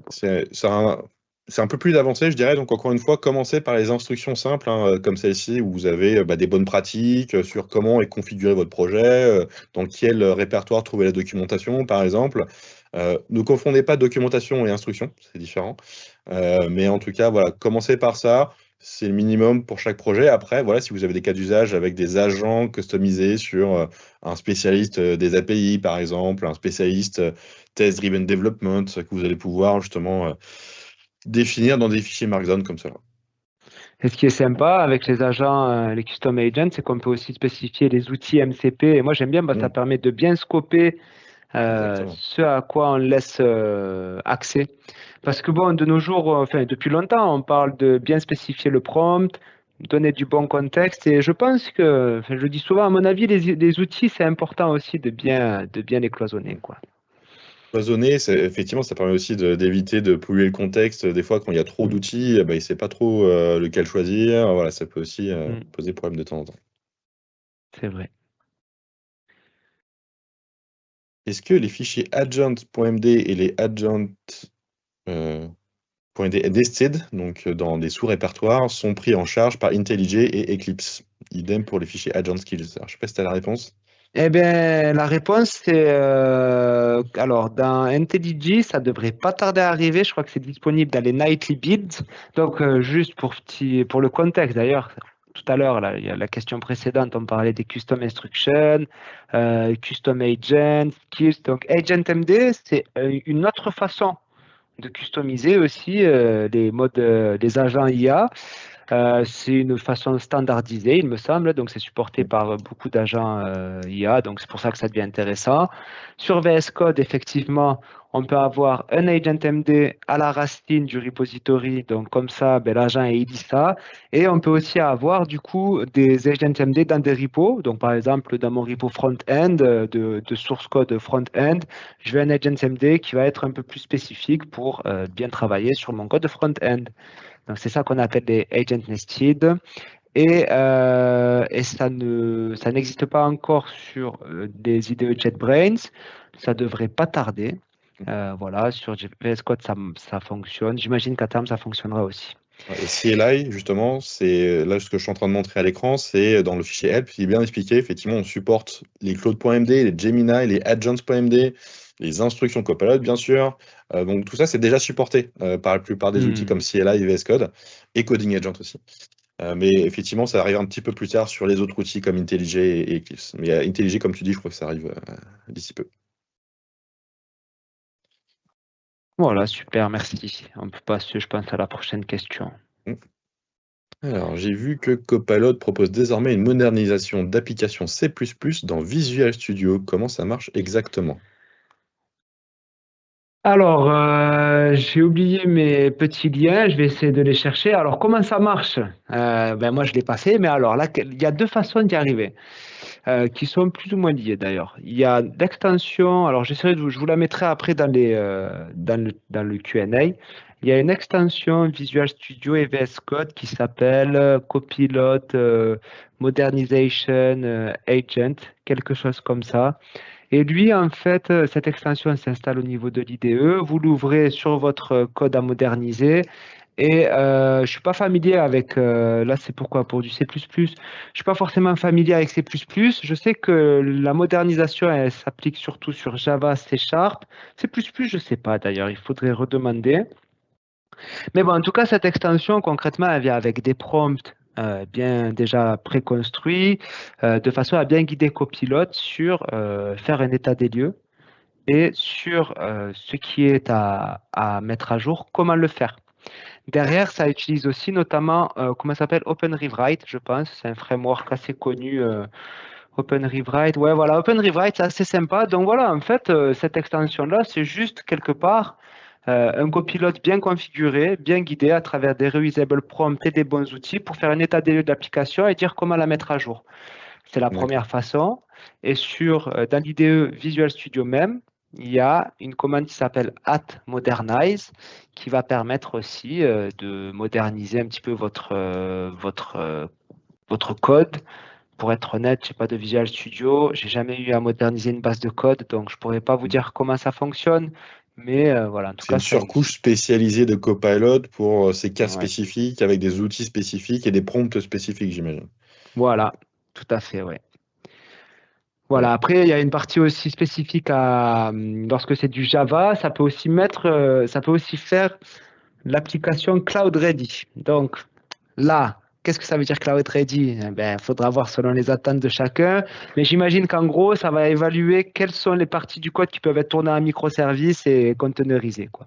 C'est un peu plus avancé, je dirais. Donc, encore une fois, commencez par les instructions simples, hein, comme celle-ci, où vous avez des bonnes pratiques sur comment est configuré votre projet, dans quel répertoire trouver la documentation, par exemple. Ne confondez pas documentation et instruction, c'est différent. Mais en tout cas, voilà, commencez par ça. C'est le minimum pour chaque projet. Après, voilà, si vous avez des cas d'usage avec des agents customisés sur un spécialiste des API, par exemple, un spécialiste test-driven development, que vous allez pouvoir justement définir dans des fichiers Markdown comme ça. Et ce qui est sympa avec les agents, les custom agents, c'est qu'on peut aussi spécifier les outils MCP. Et moi, j'aime bien, ça Mm, permet de bien scoper exactement. ce à quoi on laisse accès. Parce que bon, de nos jours, enfin, depuis longtemps, on parle de bien spécifier le prompt, donner du bon contexte. Et je pense que, enfin, je le dis souvent, à mon avis, les outils, c'est important aussi de bien les cloisonner, quoi. Cloisonner, effectivement, ça permet aussi d'éviter de polluer le contexte. Des fois, quand il y a trop d'outils, il ne sait pas trop lequel choisir. Voilà, ça peut aussi Mm, poser problème de temps en temps. c'est vrai. Est-ce que les fichiers agent.md et les agent.md nested, donc dans des sous-répertoires, sont pris en charge par IntelliJ et Eclipse? Idem pour les fichiers agent skills. Alors, je ne sais pas si tu as la réponse. Eh bien, la réponse, c'est alors dans IntelliJ, ça devrait pas tarder à arriver. Je crois que c'est disponible dans les nightly builds. Donc, juste pour le contexte, d'ailleurs, tout à l'heure, là, il y a la question précédente, on parlait des custom instructions, custom agent, skills. Donc, agent MD, c'est une autre façon de customiser aussi les agents IA. C'est une façon standardisée, il me semble, donc c'est supporté par beaucoup d'agents IA, donc c'est pour ça que ça devient intéressant. Sur VS Code, effectivement, on peut avoir un agent MD à la racine du repository, donc comme ça, l'agent il dit ça, et on peut aussi avoir du coup des agents MD dans des repos, donc par exemple dans mon repo front-end, de source code front-end, je vais un agent MD qui va être un peu plus spécifique pour bien travailler sur mon code front-end. Donc, c'est ça qu'on appelle les agent nested. Et ça n'existe pas encore sur des IDE JetBrains. Ça devrait pas tarder. Voilà, sur VS Code, ça fonctionne. J'imagine qu'à terme, ça fonctionnera aussi. Ouais, et CLI, justement, c'est là ce que je suis en train de montrer à l'écran, c'est dans le fichier help, il est bien expliqué. Effectivement, on supporte les Claude.md, les Gemini, les agents.md, les instructions Copilot, bien sûr. Donc tout ça, c'est déjà supporté par la plupart des outils Hmm. comme CLI et VS Code et Coding Agent aussi. Mais effectivement, ça arrive un petit peu plus tard sur les autres outils comme IntelliJ et Eclipse. Mais IntelliJ, comme tu dis, je crois que ça arrive d'ici peu. Voilà, super, merci. On peut passer, je pense, à la prochaine question. Mm. Alors, j'ai vu que Copilot propose désormais une modernisation d'application C++ dans Visual Studio. Comment ça marche exactement? Alors, j'ai oublié mes petits liens, je vais essayer de les chercher. Alors, comment ça marche? Moi, je ne l'ai pas fait, mais alors là, il y a deux façons d'y arriver, qui sont plus ou moins liées d'ailleurs. Il y a l'extension, alors je vous la mettrai après dans le Q&A. Il y a une extension Visual Studio et VS Code qui s'appelle Copilot Modernization Agent, quelque chose comme ça. Et lui, en fait, cette extension s'installe au niveau de l'IDE. Vous l'ouvrez sur votre code à moderniser. Et je ne suis pas familier avec, là c'est pourquoi, pour du C++, je ne suis pas forcément familier avec C++. Je sais que la modernisation, elle s'applique surtout sur Java, C Sharp. C++, je ne sais pas d'ailleurs, il faudrait redemander. Mais bon, en tout cas, cette extension, concrètement, elle vient avec des prompts bien déjà préconstruits, de façon à bien guider Copilot sur faire un état des lieux et sur ce qui est à mettre à jour, comment le faire. Derrière, ça utilise aussi notamment, comment ça s'appelle, Open Rewrite, je pense. C'est un framework assez connu Open Rewrite, ouais, voilà, Open Rewrite, c'est assez sympa. Donc voilà, en fait, cette extension-là, c'est juste quelque part un copilote bien configuré, bien guidé à travers des reusable prompts et des bons outils pour faire un état des lieux de l'application et dire comment la mettre à jour. C'est la D'accord. première façon. Et dans l'IDE Visual Studio même, il y a une commande qui s'appelle @modernize qui va permettre aussi de moderniser un petit peu votre code. Pour être honnête, je n'ai pas de Visual Studio, j'ai jamais eu à moderniser une base de code, donc je pourrais pas vous dire comment ça fonctionne, mais voilà, en tout C'est cas, une ça surcouche existe. spécialisée de Copilot pour ces cas Ouais. spécifiques avec des outils spécifiques et des prompts spécifiques, j'imagine. Voilà, tout à fait, ouais. Ouais. Voilà, après, il y a une partie aussi spécifique lorsque c'est du Java, ça peut aussi faire l'application Cloud Ready. Donc là, qu'est-ce que ça veut dire Cloud Ready? Eh ben, il faudra voir selon les attentes de chacun. Mais j'imagine qu'en gros, ça va évaluer quelles sont les parties du code qui peuvent être tournées en microservices et containerisées, quoi.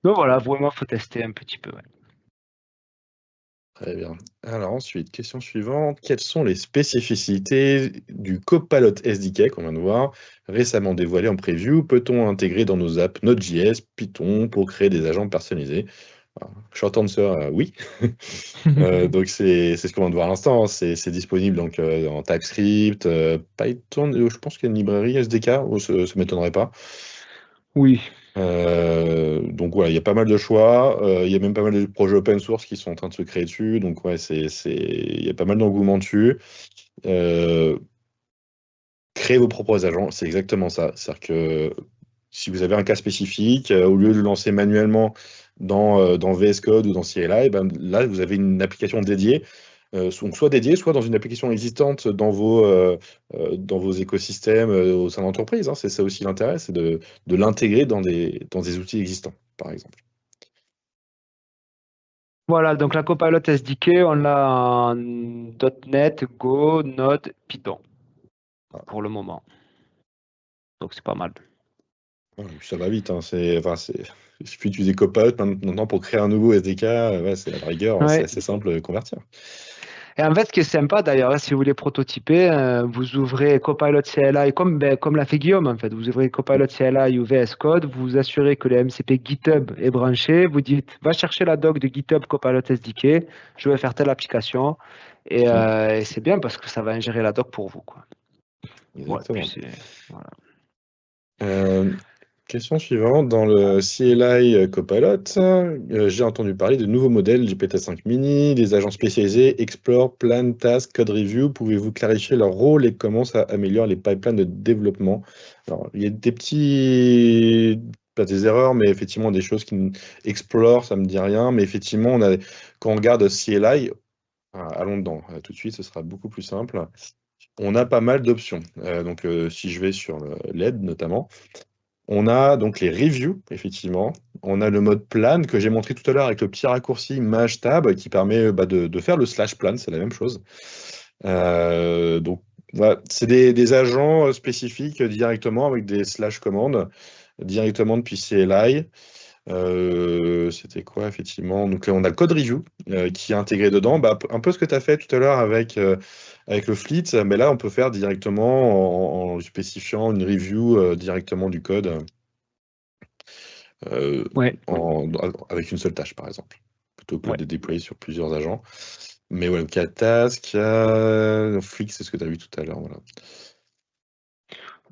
Donc voilà, vraiment, il faut tester un petit peu. Ouais. Très bien. Alors ensuite, question suivante. Quelles sont les spécificités du Copilot SDK qu'on vient de voir, récemment dévoilé en preview? Peut-on intégrer dans nos apps Node.js, Python pour créer des agents personnalisés? Alors, short answer, oui. Donc c'est ce qu'on vient de voir à l'instant, hein. C'est disponible donc, en TypeScript, Python, je pense qu'il y a une librairie SDK, ça m'étonnerait pas. Oui, Donc voilà, il y a pas mal de choix, il y a même pas mal de projets open source qui sont en train de se créer dessus, donc ouais, il y a pas mal d'engouement dessus. Euh, Créer vos propres agents, c'est exactement ça. C'est-à-dire que si vous avez un cas spécifique, au lieu de le lancer manuellement dans VS Code ou dans CLI, ben là, vous avez une application dédiée, donc soit dédiée, soit dans une application existante dans vos écosystèmes au sein d'entreprise, hein. C'est ça aussi l'intérêt, c'est de l'intégrer dans des outils existants, par exemple. voilà, donc la Copilot SDK, on l'a en .NET, Go, Node, Python pour le moment. Donc c'est pas mal. Ouais, ça va vite, hein. Il suffit d'utiliser Copilot maintenant pour créer un nouveau SDK, ouais, c'est à la rigueur, c'est Ouais. assez simple de convertir. Et en fait, ce qui est sympa d'ailleurs, hein, si vous voulez prototyper, vous ouvrez Copilot CLI comme l'a fait Guillaume en fait. Vous ouvrez Copilot CLI ou VS Code, vous vous assurez que le MCP GitHub est branché, vous dites va chercher la doc de GitHub Copilot SDK, je vais faire telle application. Mm. Et c'est bien parce que ça va ingérer la doc pour vous, quoi. Ouais, puis Exactement. voilà. Euh, Question suivante. Dans le CLI Copilot, j'ai entendu parler de nouveaux modèles GPT-5 Mini, des agents spécialisés, Explore, Plan, Task, Code Review. Pouvez-vous clarifier leur rôle et comment ça améliore les pipelines de développement? Alors, il y a pas des erreurs, mais effectivement des choses Explore, ça me dit rien, mais effectivement, quand on regarde CLI, allons dedans, tout de suite, ce sera beaucoup plus simple. On a pas mal d'options. Donc, si je vais sur l'aide notamment, on a donc les reviews, effectivement. On a le mode plan que j'ai montré tout à l'heure avec le petit raccourci Maj Tab qui permet de faire le slash plan, c'est la même chose. Donc, voilà, c'est des agents spécifiques directement avec des slash commandes directement depuis CLI. C'était quoi, effectivement? Donc, on a le code review qui est intégré dedans. Bah, un peu ce que tu as fait tout à l'heure avec le fleet, mais là, on peut faire directement en spécifiant une review directement du code euh, Ouais, avec une seule tâche, par exemple, plutôt que ouais. de déployer sur plusieurs agents. Mais ouais, donc il y a Task, Flick, c'est ce que tu as vu tout à l'heure. Voilà.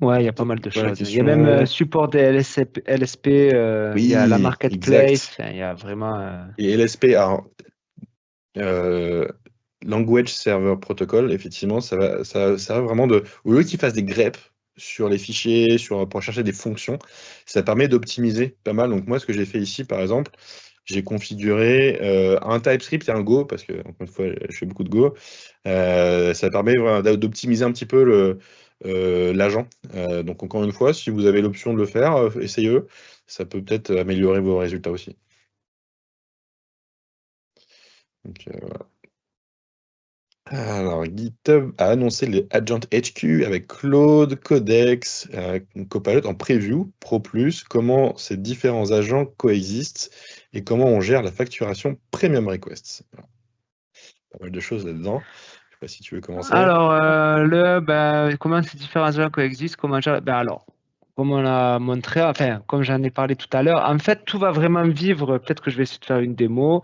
Ouais, il y a pas C'était mal de quoi la choses. Il y a même question? support des LSP, il y a la Oui, marketplace, exact. enfin, il y a vraiment. Et LSP, alors, euh, Language Server Protocol, effectivement, ça va vraiment au lieu qu'ils fassent des greps sur les fichiers, pour chercher des fonctions, ça permet d'optimiser pas mal. Donc moi, ce que j'ai fait ici, par exemple, j'ai configuré un TypeScript et un Go, parce que, encore une fois, je fais beaucoup de Go. Ça permet vraiment d'optimiser un petit peu l'agent. Donc encore une fois, si vous avez l'option de le faire, essayez-le. Ça peut peut-être améliorer vos résultats aussi. Donc, alors, GitHub a annoncé les Agent HQ avec Claude, Codex, Copilot en preview, Pro Plus. Comment ces différents agents coexistent et comment on gère la facturation Premium Requests. Alors, pas mal de choses là-dedans. Je sais pas si tu veux commencer. comment ces différents agents coexistent, alors, comme on l'a montré, enfin, comme j'en ai parlé tout à l'heure, en fait, tout va vraiment vivre. Peut-être que je vais essayer de faire une démo.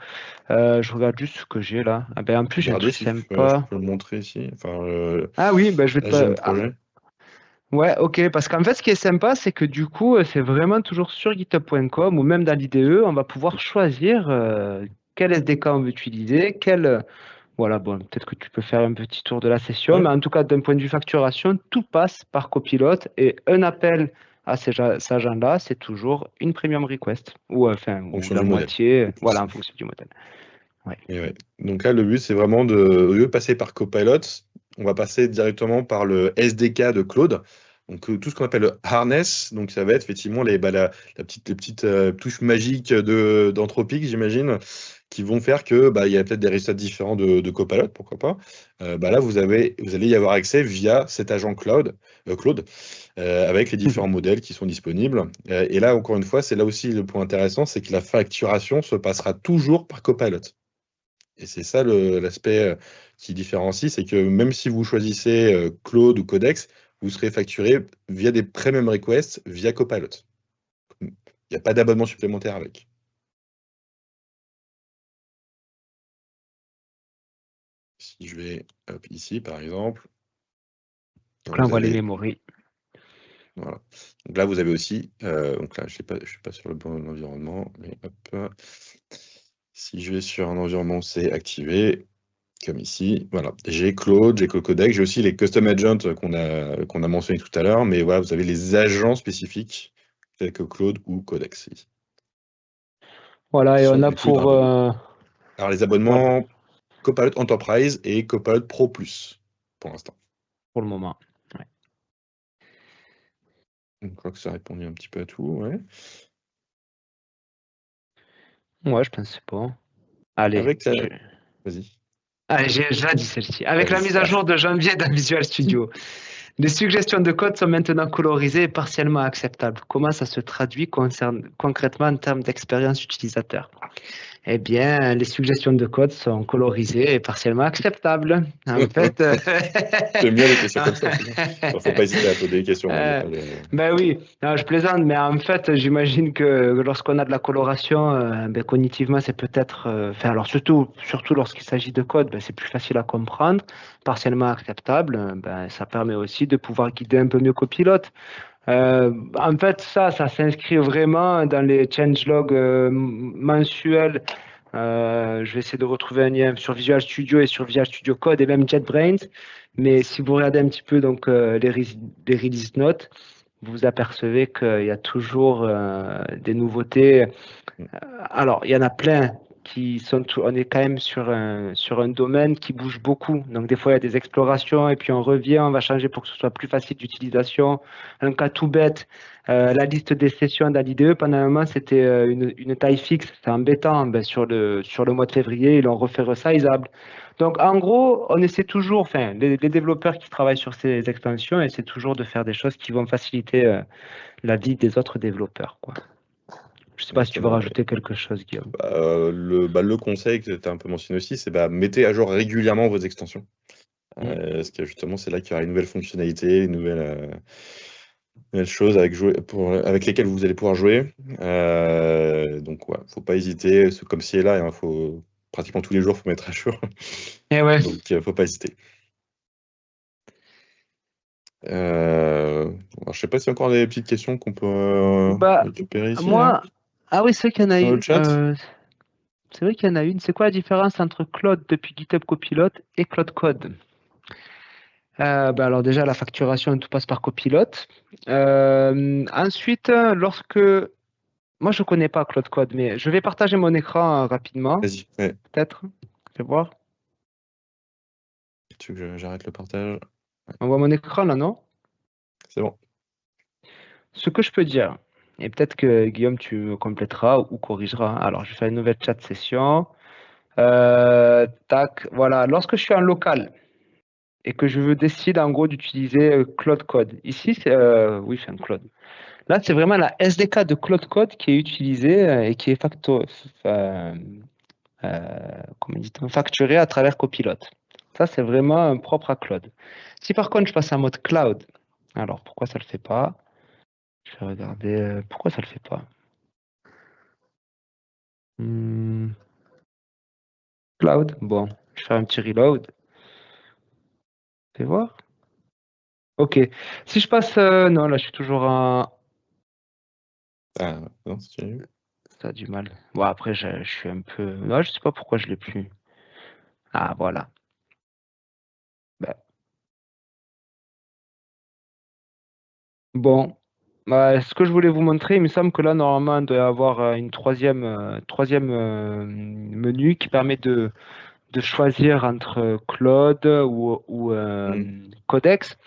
Je regarde juste ce que j'ai là. En plus, j'ai un Regardez truc si je sympa. peux le montrer ici. Enfin, Ah oui, je vais là, j'ai te. mon projet. Ouais, ok, parce qu'en fait, ce qui est sympa, c'est que du coup, c'est vraiment toujours sur github.com ou même dans l'IDE, on va pouvoir choisir quel SDK on veut utiliser, voilà, bon, peut-être que tu peux faire un petit tour de la session, Ouais, mais en tout cas, d'un point de vue facturation, tout passe par copilote et un appel à ces agents-là, c'est toujours une premium request en ou fonction la du modèle. moitié, Ou plus. voilà, en fonction du modèle. Ouais. Et ouais. Donc là, le but, c'est vraiment au lieu de passer par Copilot, on va passer directement par le SDK de Claude. Donc tout ce qu'on appelle le harness, donc ça va être effectivement les petites touches magiques d'Anthropic, j'imagine, qui vont faire que il y a peut-être des résultats différents de Copilot, pourquoi pas. Là, vous allez y avoir accès via cet agent Claude, avec les différents modèles qui sont disponibles. Et là, encore une fois, c'est là aussi le point intéressant, c'est que la facturation se passera toujours par Copilot. Et c'est ça l'aspect qui différencie, c'est que même si vous choisissez Claude ou Codex, vous serez facturé via des premium requests via Copilot. Il n'y a pas d'abonnement supplémentaire avec. Si je vais ici, par exemple, Donc là, on vous voit les avez, memories. voilà. Donc là, vous avez aussi, donc là, je ne suis pas sur le bon environnement, mais hop, si je vais sur un environnement, c'est activé. Comme ici, voilà. J'ai Claude, j'ai Codec, j'ai aussi les custom agents qu'on a mentionné tout à l'heure, mais voilà, vous avez les agents spécifiques tels que Claude ou Codex ici, Voilà, qui et on sont a compris par abonnement. Alors les voilà, abonnements Copilot Enterprise et Copilot Pro Plus pour l'instant. pour le moment. Ouais. Donc, je crois que ça a répondu un petit peu à tout, ouais. Ouais, je pense que c'est bon. Allez, Avec la... Vas-y. Allez, j'ai déjà dit celle-ci. Avec la Vas-y. mise à jour de janvier dans Visual Studio, les suggestions de code sont maintenant colorisées et partiellement acceptables. Comment ça se traduit concrètement en termes d'expérience utilisateur? Eh bien, les suggestions de code sont colorisées et partiellement acceptables. En fait, J'aime bien les questions comme ça. Il ne faut pas hésiter à poser des questions, hein, il y a Euh, pas de... ben oui, non, je plaisante, mais en fait, j'imagine que lorsqu'on a de la coloration, cognitivement, c'est peut-être, alors surtout lorsqu'il s'agit de code, c'est plus facile à comprendre, partiellement acceptable. Ça permet aussi de pouvoir guider un peu mieux copilote. En fait, ça s'inscrit vraiment dans les changelogs mensuels. Je vais essayer de retrouver un lien sur Visual Studio et sur Visual Studio Code et même JetBrains. Mais si vous regardez un petit peu donc les release notes, vous apercevez qu'il y a toujours des nouveautés. Alors, il y en a plein on est quand même sur un domaine qui bouge beaucoup. Donc, des fois, il y a des explorations et puis on revient, on va changer pour que ce soit plus facile d'utilisation. Un cas tout bête, la liste des sessions dans l'IDE, pendant un moment, c'était une taille fixe. C'est embêtant. Sur le mois de février, ils l'ont refait resizable. Donc, en gros, on essaie toujours, enfin, les développeurs qui travaillent sur ces extensions essaient toujours de faire des choses qui vont faciliter la vie des autres développeurs, quoi. Je sais pas si tu veux Exactement. rajouter quelque chose, Guillaume. Le conseil que tu as un peu mentionné aussi, c'est mettez à jour régulièrement vos extensions. Mm. Parce que justement, c'est là qu'il y aura une nouvelle fonctionnalité, une nouvelle chose avec lesquelles vous allez pouvoir jouer. Donc, ouais, faut pas hésiter. Comme ci et là, il faut pratiquement tous les jours, faut mettre à jour. Eh ouais. Donc, faut pas hésiter. Alors, je sais pas s'il y a encore des petites questions qu'on peut Bah, récupérer ici, là, moi, ah oui, c'est vrai qu'il y en a dans le une. chat. C'est vrai qu'il y en a une. C'est quoi la différence entre Claude depuis GitHub Copilot et Claude Code? Alors déjà, la facturation, tout passe par Copilot. Ensuite, moi, je connais pas Claude Code, mais je vais partager mon écran rapidement, Vas-y, ouais. peut-être. Je vais voir. Tu veux que j'arrête le partage? On voit mon écran là, non? C'est bon. Ce que je peux dire, et peut-être que Guillaume, tu me compléteras ou corrigeras. Alors, je vais faire une nouvelle chat session. Tac, voilà. Lorsque je suis en local et que je veux décider en gros d'utiliser Cloud Code, ici, oui, c'est un Cloud. Là, c'est vraiment la SDK de Cloud Code qui est utilisée et qui est comment dit-on, facturée à travers Copilot. Ça, c'est vraiment propre à Claude. Si par contre, je passe en mode cloud, alors pourquoi ça ne le fait pas? Je vais regarder pourquoi ça ne le fait pas. Hmm, Cloud, bon, je fais un petit reload. Fais voir. Ok. Si je passe. Non, là, je suis toujours en. Ah, non, c'est nul. Ça a du mal. Bon, après, je suis un peu. Non, je sais pas pourquoi je l'ai plus. Ah, voilà. Ben, bon. Bah, ce que je voulais vous montrer, il me semble que là, normalement, il doit y avoir une troisième menu qui permet de choisir entre Claude ou Mm. Codex.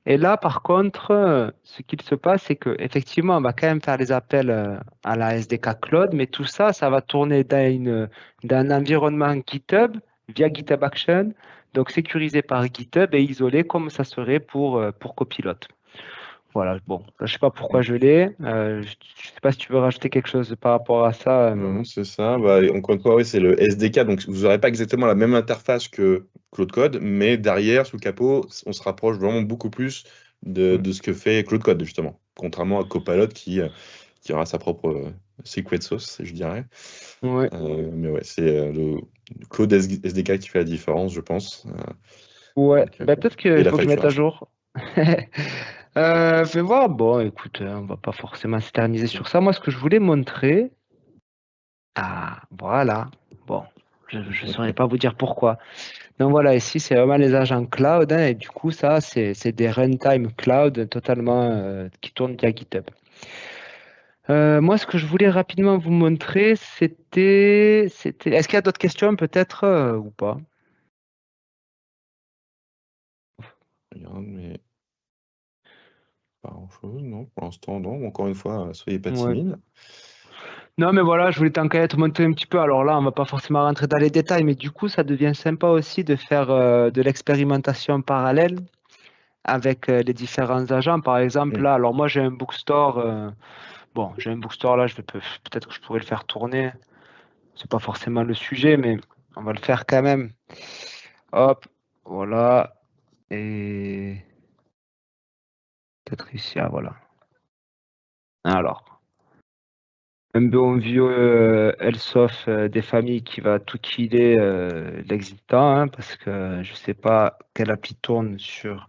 Et là, par contre, ce qu'il se passe, c'est qu'effectivement, on va quand même faire les appels à la SDK Cloud, mais tout ça, ça va tourner d'un environnement GitHub via GitHub Action, donc sécurisé par GitHub et isolé comme ça serait pour Copilot. Voilà, bon, je ne sais pas pourquoi je l'ai. Je ne sais pas si tu veux rajouter quelque chose par rapport à ça. Non, c'est ça. Bah, encore une fois, oui, c'est le SDK. Donc, vous n'aurez pas exactement la même interface que Claude Code, mais derrière, sous le capot, on se rapproche vraiment beaucoup plus de ce que fait Claude Code, justement. Contrairement à Copilot qui aura sa propre secret sauce, je dirais. Ouais, Mais ouais, c'est le Claude SDK qui fait la différence, je pense. ouais. Donc, Ben, peut-être qu'il et la faut que je mette à facturation. jour. Fais voir. Bon, écoute, on va pas forcément s'éterniser sur ça. Moi, ce que je voulais montrer. Ah, voilà. Bon, je ne saurais pas vous dire pourquoi. Donc voilà, ici, c'est vraiment les agents cloud, hein, et du coup, ça, c'est des runtime cloud totalement qui tournent via GitHub. Moi, ce que je voulais rapidement vous montrer, c'était. Est-ce qu'il y a d'autres questions peut-être ou pas? Regarde, mais pas grand-chose, non, pour l'instant, non. Encore une fois, soyez pas Ouais. timides. Non, mais voilà, je voulais tant qu'à être montrer un petit peu. Alors là, on va pas forcément rentrer dans les détails, mais du coup, ça devient sympa aussi de faire de l'expérimentation parallèle avec les différents agents. Par exemple, Mm. là, alors moi, j'ai un bookstore. Bon, j'ai un bookstore là, peut-être que je pourrais le faire tourner. C'est pas forcément le sujet, mais on va le faire quand même. Hop, voilà. Et peut-être ici, ah voilà. Alors, un bon vieux Elsoft des familles qui va tout killer l'existant, hein, parce que je sais pas quelle appli tourne sur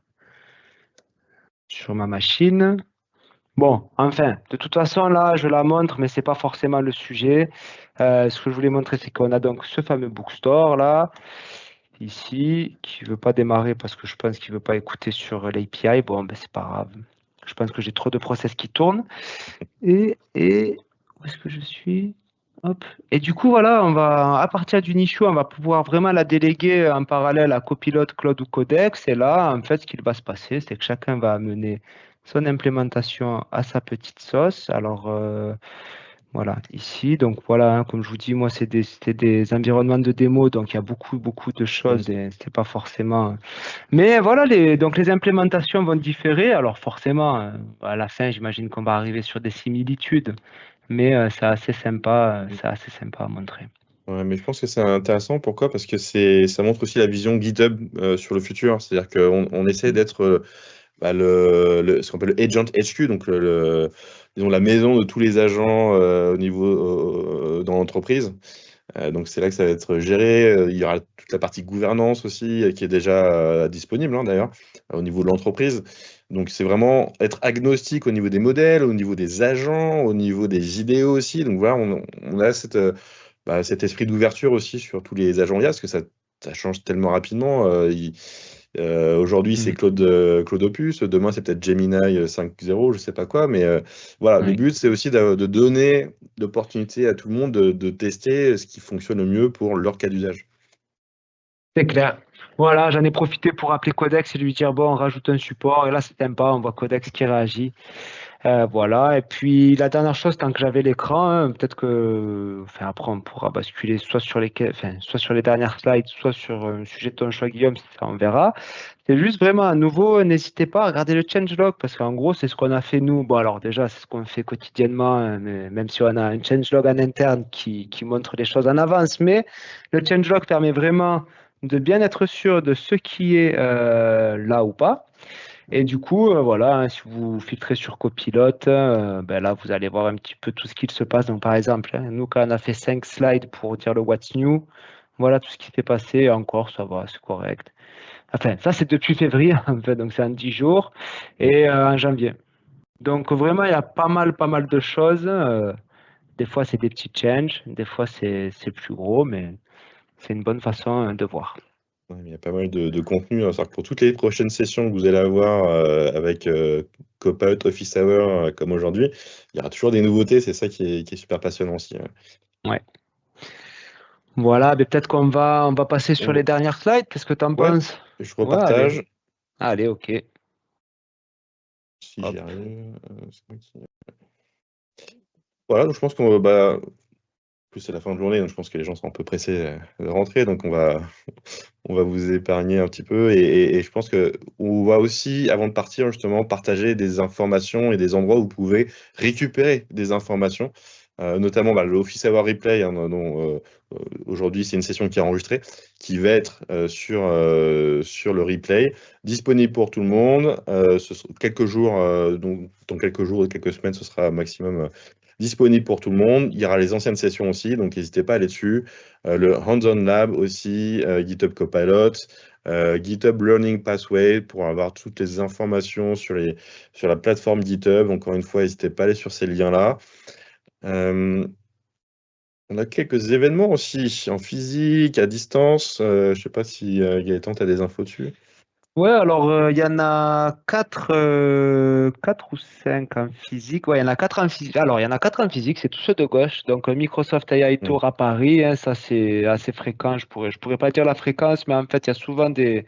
ma machine. Bon, enfin, de toute façon, là, je la montre, mais c'est pas forcément le sujet. Ce que je voulais montrer, c'est qu'on a donc ce fameux bookstore là, ici, qui veut pas démarrer parce que je pense qu'il veut pas écouter sur l'API. Bon, ben c'est pas grave. Je pense que j'ai trop de process qui tournent. Et où est-ce que je suis? Hop. Et du coup, voilà, on va, à partir d'une issue, on va pouvoir vraiment la déléguer en parallèle à Copilot, Cloud ou Codex. Et là, en fait, ce qu'il va se passer, c'est que chacun va amener son implémentation à sa petite sauce. Alors, voilà, ici, donc voilà, hein, comme je vous dis, moi, c'était des environnements de démo, donc il y a beaucoup, beaucoup de Mm. choses et c'était pas forcément. Mais voilà, donc les implémentations vont différer. Alors, forcément, à la fin, j'imagine qu'on va arriver sur des similitudes, mais c'est assez sympa à montrer. Ouais, mais je pense que c'est intéressant. Pourquoi? Parce que ça montre aussi la vision GitHub sur le futur. C'est-à-dire qu'on essaie d'être bah, ce qu'on appelle le Agent HQ, donc disons, la maison de tous les agents au niveau dans l'entreprise. Donc c'est là que ça va être géré. Il y aura toute la partie gouvernance aussi qui est déjà disponible, hein, d'ailleurs, au niveau de l'entreprise. Donc c'est vraiment être agnostique au niveau des modèles, au niveau des agents, au niveau des idéaux aussi. Donc voilà, on a cet esprit d'ouverture aussi sur tous les agents IA, parce que ça change tellement rapidement. Aujourd'hui, c'est Mhm. Claude Opus. Demain, c'est peut-être Gemini 5.0, je sais pas quoi. Mais voilà, le Oui, but, c'est aussi de donner l'opportunité à tout le monde de tester ce qui fonctionne le mieux pour leur cas d'usage. c'est clair. Voilà, j'en ai profité pour appeler Codex et lui dire, bon, on rajoute un support. Et là, c'est sympa, on voit Codex qui réagit. Voilà, et puis la dernière chose, tant que j'avais l'écran, hein, peut-être que, enfin, après on pourra basculer soit sur les dernières slides, soit sur un sujet de ton choix, Guillaume, ça on verra. C'est juste vraiment à nouveau, n'hésitez pas à regarder le changelog, parce qu'en gros, c'est ce qu'on a fait nous. Bon, alors déjà, c'est ce qu'on fait quotidiennement, hein, mais même si on a un changelog en interne qui montre les choses en avance, mais le changelog permet vraiment de bien être sûr de ce qui est là ou pas. Et du coup, voilà, hein, si vous filtrez sur Copilote, ben là, vous allez voir un petit peu tout ce qu'il se passe. Donc, par exemple, hein, nous, quand on a fait 5 slides pour dire le What's New, voilà tout ce qui s'est passé. Encore, ça va, c'est correct. Enfin, ça, c'est depuis février, en fait, donc c'est en 10 jours, et en janvier. Donc, vraiment, il y a pas mal de choses. Des fois, c'est des petits changes, des fois, c'est plus gros, mais c'est une bonne façon de voir. Ouais, il y a pas mal de contenu. C'est-à-dire que pour toutes les prochaines sessions que vous allez avoir avec Copilot Office Hour comme aujourd'hui, il y aura toujours des nouveautés. C'est ça qui est super passionnant aussi. Ouais. Voilà, mais peut-être qu'on va passer sur les On- dernières slides. Qu'est-ce que tu en Ouais, penses? je Ouais, allez. repartage. Allez, ok. Si j'y Hop. arrive. C'est moi qui- Voilà, donc je pense qu'on va. Bah, en plus, c'est la fin de journée, donc je pense que les gens sont un peu pressés de rentrer. Donc on va vous épargner un petit peu. Et je pense qu'on va aussi, avant de partir, justement, partager des informations et des endroits où vous pouvez récupérer des informations. Notamment bah, l'Office Hour Replay, hein, dont aujourd'hui c'est une session qui est enregistrée, qui va être sur le replay, disponible pour tout le monde. Quelques jours, donc, dans quelques jours et quelques semaines, ce sera maximum disponible pour tout le monde. Il y aura les anciennes sessions aussi, donc n'hésitez pas à aller dessus. Le Hands-on Lab aussi, GitHub Copilot, GitHub Learning Pathway pour avoir toutes les informations sur la plateforme GitHub. Encore une fois, n'hésitez pas à aller sur ces liens-là. On a quelques événements aussi en physique, à distance. Je ne sais pas si Gaëtan, tu as des infos dessus. Ouais, alors il y en a quatre ou cinq en physique. Ouais, il y en a quatre en physique. Alors, il y en a quatre en physique, c'est tous ceux de gauche. Donc, Microsoft AI Mm. Tour à Paris, hein, ça c'est assez fréquent. Je pourrais pas dire la fréquence, mais en fait, il y a souvent des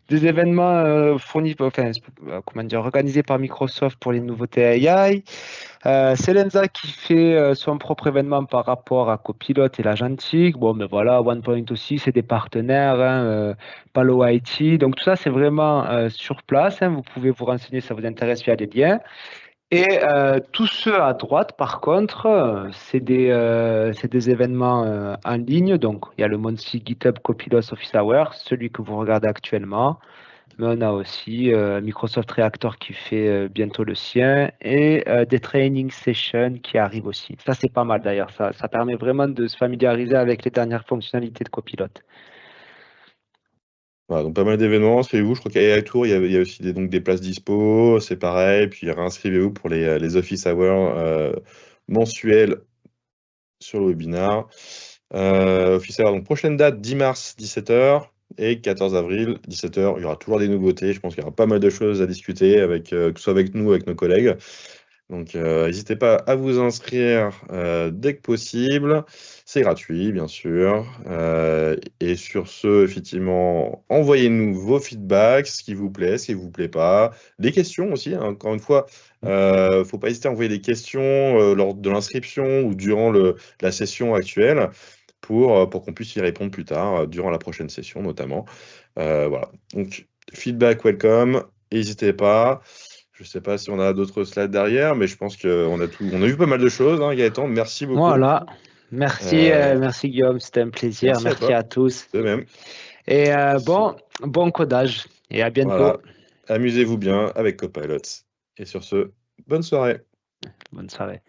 événements fournis, enfin, comment dire, organisés par Microsoft pour les nouveautés AI. C'est Lenza qui fait son propre événement par rapport à Copilot et l'Agentique. Bon, mais voilà, OnePoint aussi, c'est des partenaires, hein, Palo IT. Donc tout ça, c'est vraiment sur place, hein. Vous pouvez vous renseigner si ça vous intéresse via des liens. Et tous ceux à droite, par contre, c'est des événements en ligne. Donc il y a le Monsi GitHub Copilot Office Hour, celui que vous regardez actuellement. Mais on a aussi Microsoft Reactor qui fait bientôt le sien et des training sessions qui arrivent aussi. Ça, c'est pas mal d'ailleurs. Ça permet vraiment de se familiariser avec les dernières fonctionnalités de Copilot. Voilà, donc pas mal d'événements, inscrivez-vous. Je crois qu'à AI Tour, il y a aussi donc des places dispo, c'est pareil. Puis réinscrivez-vous pour les Office Hours mensuels sur le webinar. Office Hour, donc prochaine date, 10 mars, 17h. Et 14 avril, 17h, il y aura toujours des nouveautés. Je pense qu'il y aura pas mal de choses à discuter, que ce soit avec nous, avec nos collègues. Donc, n'hésitez pas à vous inscrire dès que possible. C'est gratuit, bien sûr. Et sur ce, effectivement, envoyez-nous vos feedbacks, ce qui vous plaît, ce qui ne vous plaît pas. Des questions aussi, hein. Encore une fois, il ne faut pas hésiter à envoyer des questions lors de l'inscription ou durant la session actuelle pour qu'on puisse y répondre plus tard, durant la prochaine session notamment. Voilà. Donc, feedback, welcome. N'hésitez pas. Je ne sais pas si on a d'autres slides derrière, mais je pense qu'on a tout, on a vu pas mal de choses, hein, Gaëtan. Merci beaucoup. Voilà. Merci, Euh, merci Guillaume, c'était un plaisir. merci à Merci toi, à tous. de même. Et Si- bon codage et à bientôt. Voilà, amusez-vous bien avec Copilot. Et sur ce, bonne soirée. Bonne soirée.